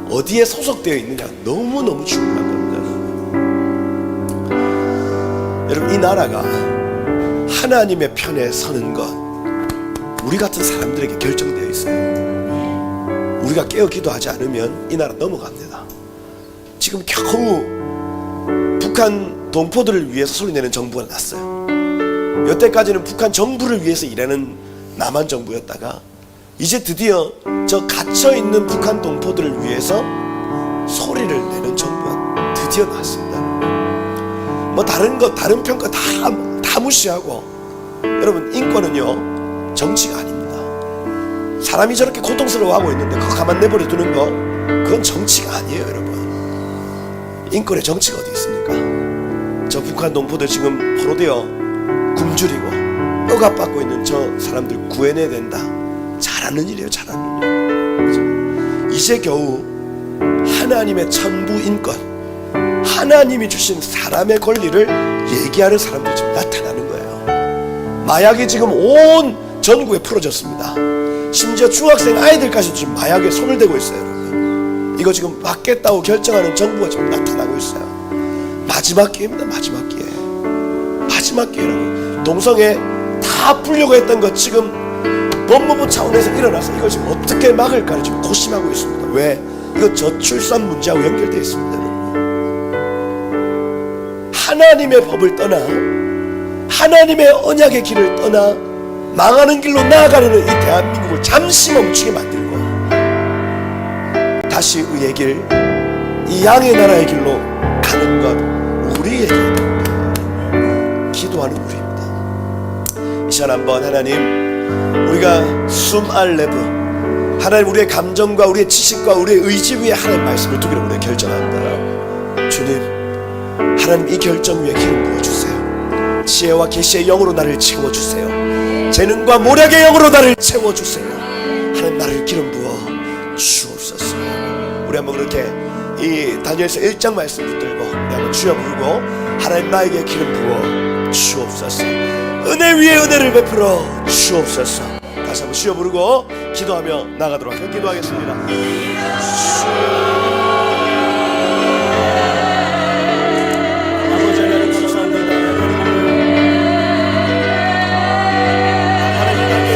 [SPEAKER 1] 어디에 소속되어 있느냐가 너무너무 중요한 겁니다. 여러분, 이 나라가 하나님의 편에 서는 것 우리 같은 사람들에게 결정되어 있어요. 우리가 깨어 기도하지 않으면 이 나라 넘어갑니다. 지금 겨우 북한 동포들을 위해서 소리내는 정부가 났어요. 여태까지는 북한 정부를 위해서 일하는 남한 정부였다가 이제 드디어 저 갇혀있는 북한 동포들을 위해서 소리를 내는 정부가 드디어 나왔습니다. 뭐 다른 평가 다 무시하고, 여러분 인권은요 정치가 아닙니다. 사람이 저렇게 고통스러워하고 있는데 그거 가만 내버려 두는 거, 그건 정치가 아니에요. 여러분, 인권의 정치가 어디 있습니까? 저 북한 농포들 지금 포로되어 굶주리고 억압받고 있는 저 사람들 구해내야 된다. 잘하는 일이에요. 잘하는 일. 이제 겨우 하나님의 천부 인권, 하나님이 주신 사람의 권리를 얘기하는 사람들이 지금 나타나는 거예요. 마약이 지금 온 전국에 풀어졌습니다. 심지어 중학생 아이들까지 지금 마약에 손을 대고 있어요. 여러분, 이거 지금 막겠다고 결정하는 정부가 지금 나타나고 있어요. 마지막 기회입니다. 마지막 기회. 마지막 기회라고. 동성애 다 풀려고 했던 것 지금 법무부 차원에서 일어나서 이걸 지금 어떻게 막을까를 지금 고심하고 있습니다. 왜? 이거 저출산 문제하고 연결되어 있습니다. 여러분, 하나님의 법을 떠나, 하나님의 언약의 길을 떠나 망하는 길로 나아가려는 이 대한민국을 잠시 멈추게 만들고 다시 의의 길, 이 양의 나라의 길로 가는 것, 우리의 길입니다. 기도하는 우리입니다. 이 시간 한번 하나님, 우리가 숨알레브, 하나님 우리의 감정과 우리의 지식과 우리의 의지 위에 하나님 말씀을 두기로 우리가 결정합니다. 주님, 하나님 이 결정 위에 기름 부어주세요. 지혜와 계시의 영으로 나를 채워주세요. 재능과 모략의 영으로 나를 채워주세요. 하나님 나를 기름 부어 주옵소서. 우리 한번 그렇게 이 다니엘서 1장 말씀 붙들고 우리 한번 주여 부르고, 하나님 나에게 기름 부어 주옵소서. 은혜 위에 은혜를 베풀어 주옵소서. 다시 한번 주여 부르고 기도하며 나가도록 할게요. 기도하겠습니다. 아버지 하나님 감사합니다. 하나님 나에게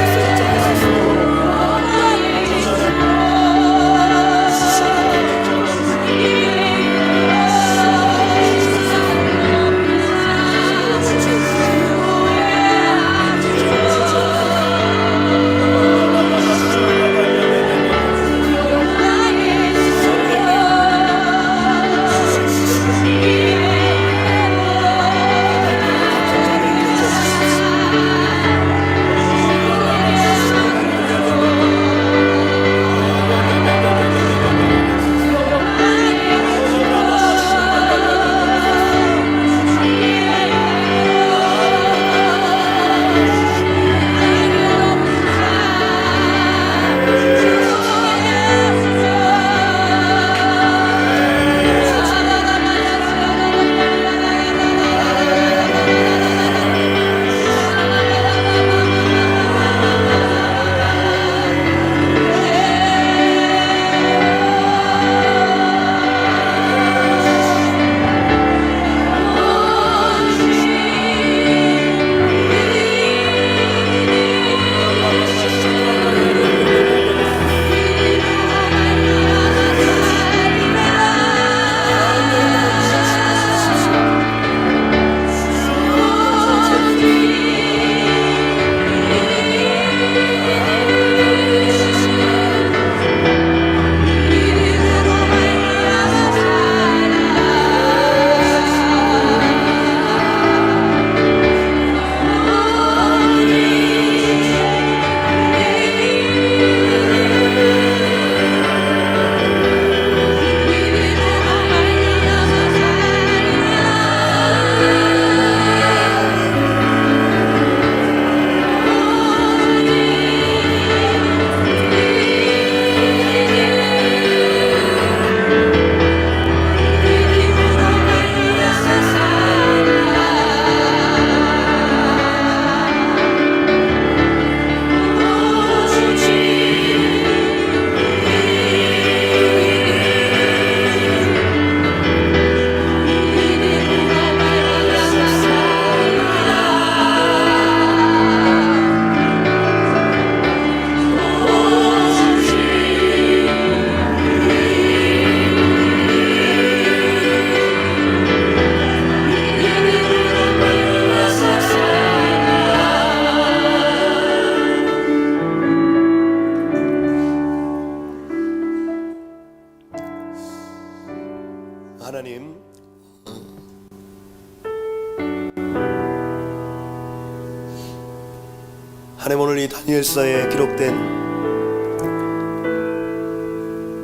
[SPEAKER 1] 이 다니엘서에 기록된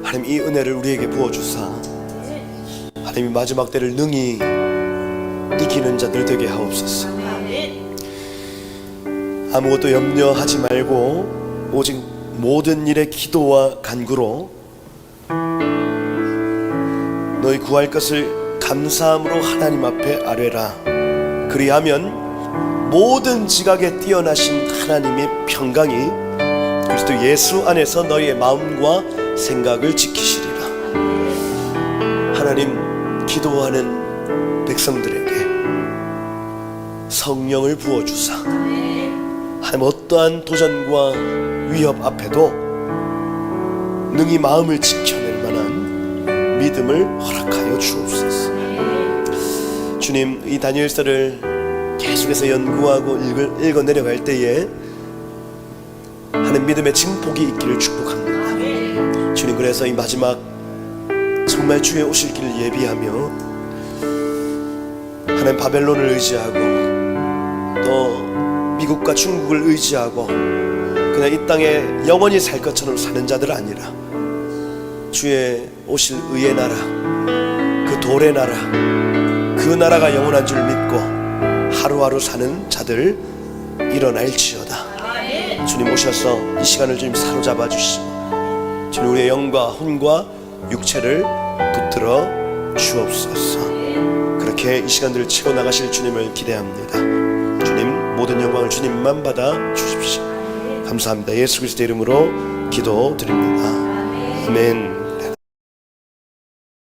[SPEAKER 1] 하나님 이 은혜를 우리에게 부어주사 하나님이 마지막 때를 능히 이기는 자들 되게 하옵소서. 아무것도 염려하지 말고 오직 모든 일에 기도와 간구로 너희 구할 것을 감사함으로 하나님 앞에 아뢰라. 그리하면 모든 지각에 뛰어나신 하나님의 평강이 그리스도 예수 안에서 너희의 마음과 생각을 지키시리라. 하나님, 기도하는 백성들에게 성령을 부어주사 하나님 어떠한 도전과 위협 앞에도 능히 마음을 지켜낼 만한 믿음을 허락하여 주옵소서. 주님, 이 다니엘서를 계속해서 연구하고 읽어 내려갈 때에 하나님 믿음의 증폭이 있기를 축복합니다. 주님, 그래서 이 마지막 정말 주의 오실 길을 예비하며 하나님 바벨론을 의지하고 또 미국과 중국을 의지하고 그냥 이 땅에 영원히 살 것처럼 사는 자들 아니라 주의 오실 의의 나라, 그 돌의 나라, 그 나라가 영원한 줄 믿고 하루하루 사는 자들 일어날지어다. 주님 오셔서 이 시간을 주님 사로잡아 주시고 주님 우리의 영과 혼과 육체를 붙들어 주옵소서. 그렇게 이 시간들을 치고 나가실 주님을 기대합니다. 주님, 모든 영광을 주님만 받아 주십시오. 감사합니다. 예수 그리스도의 이름으로 기도드립니다. 아멘.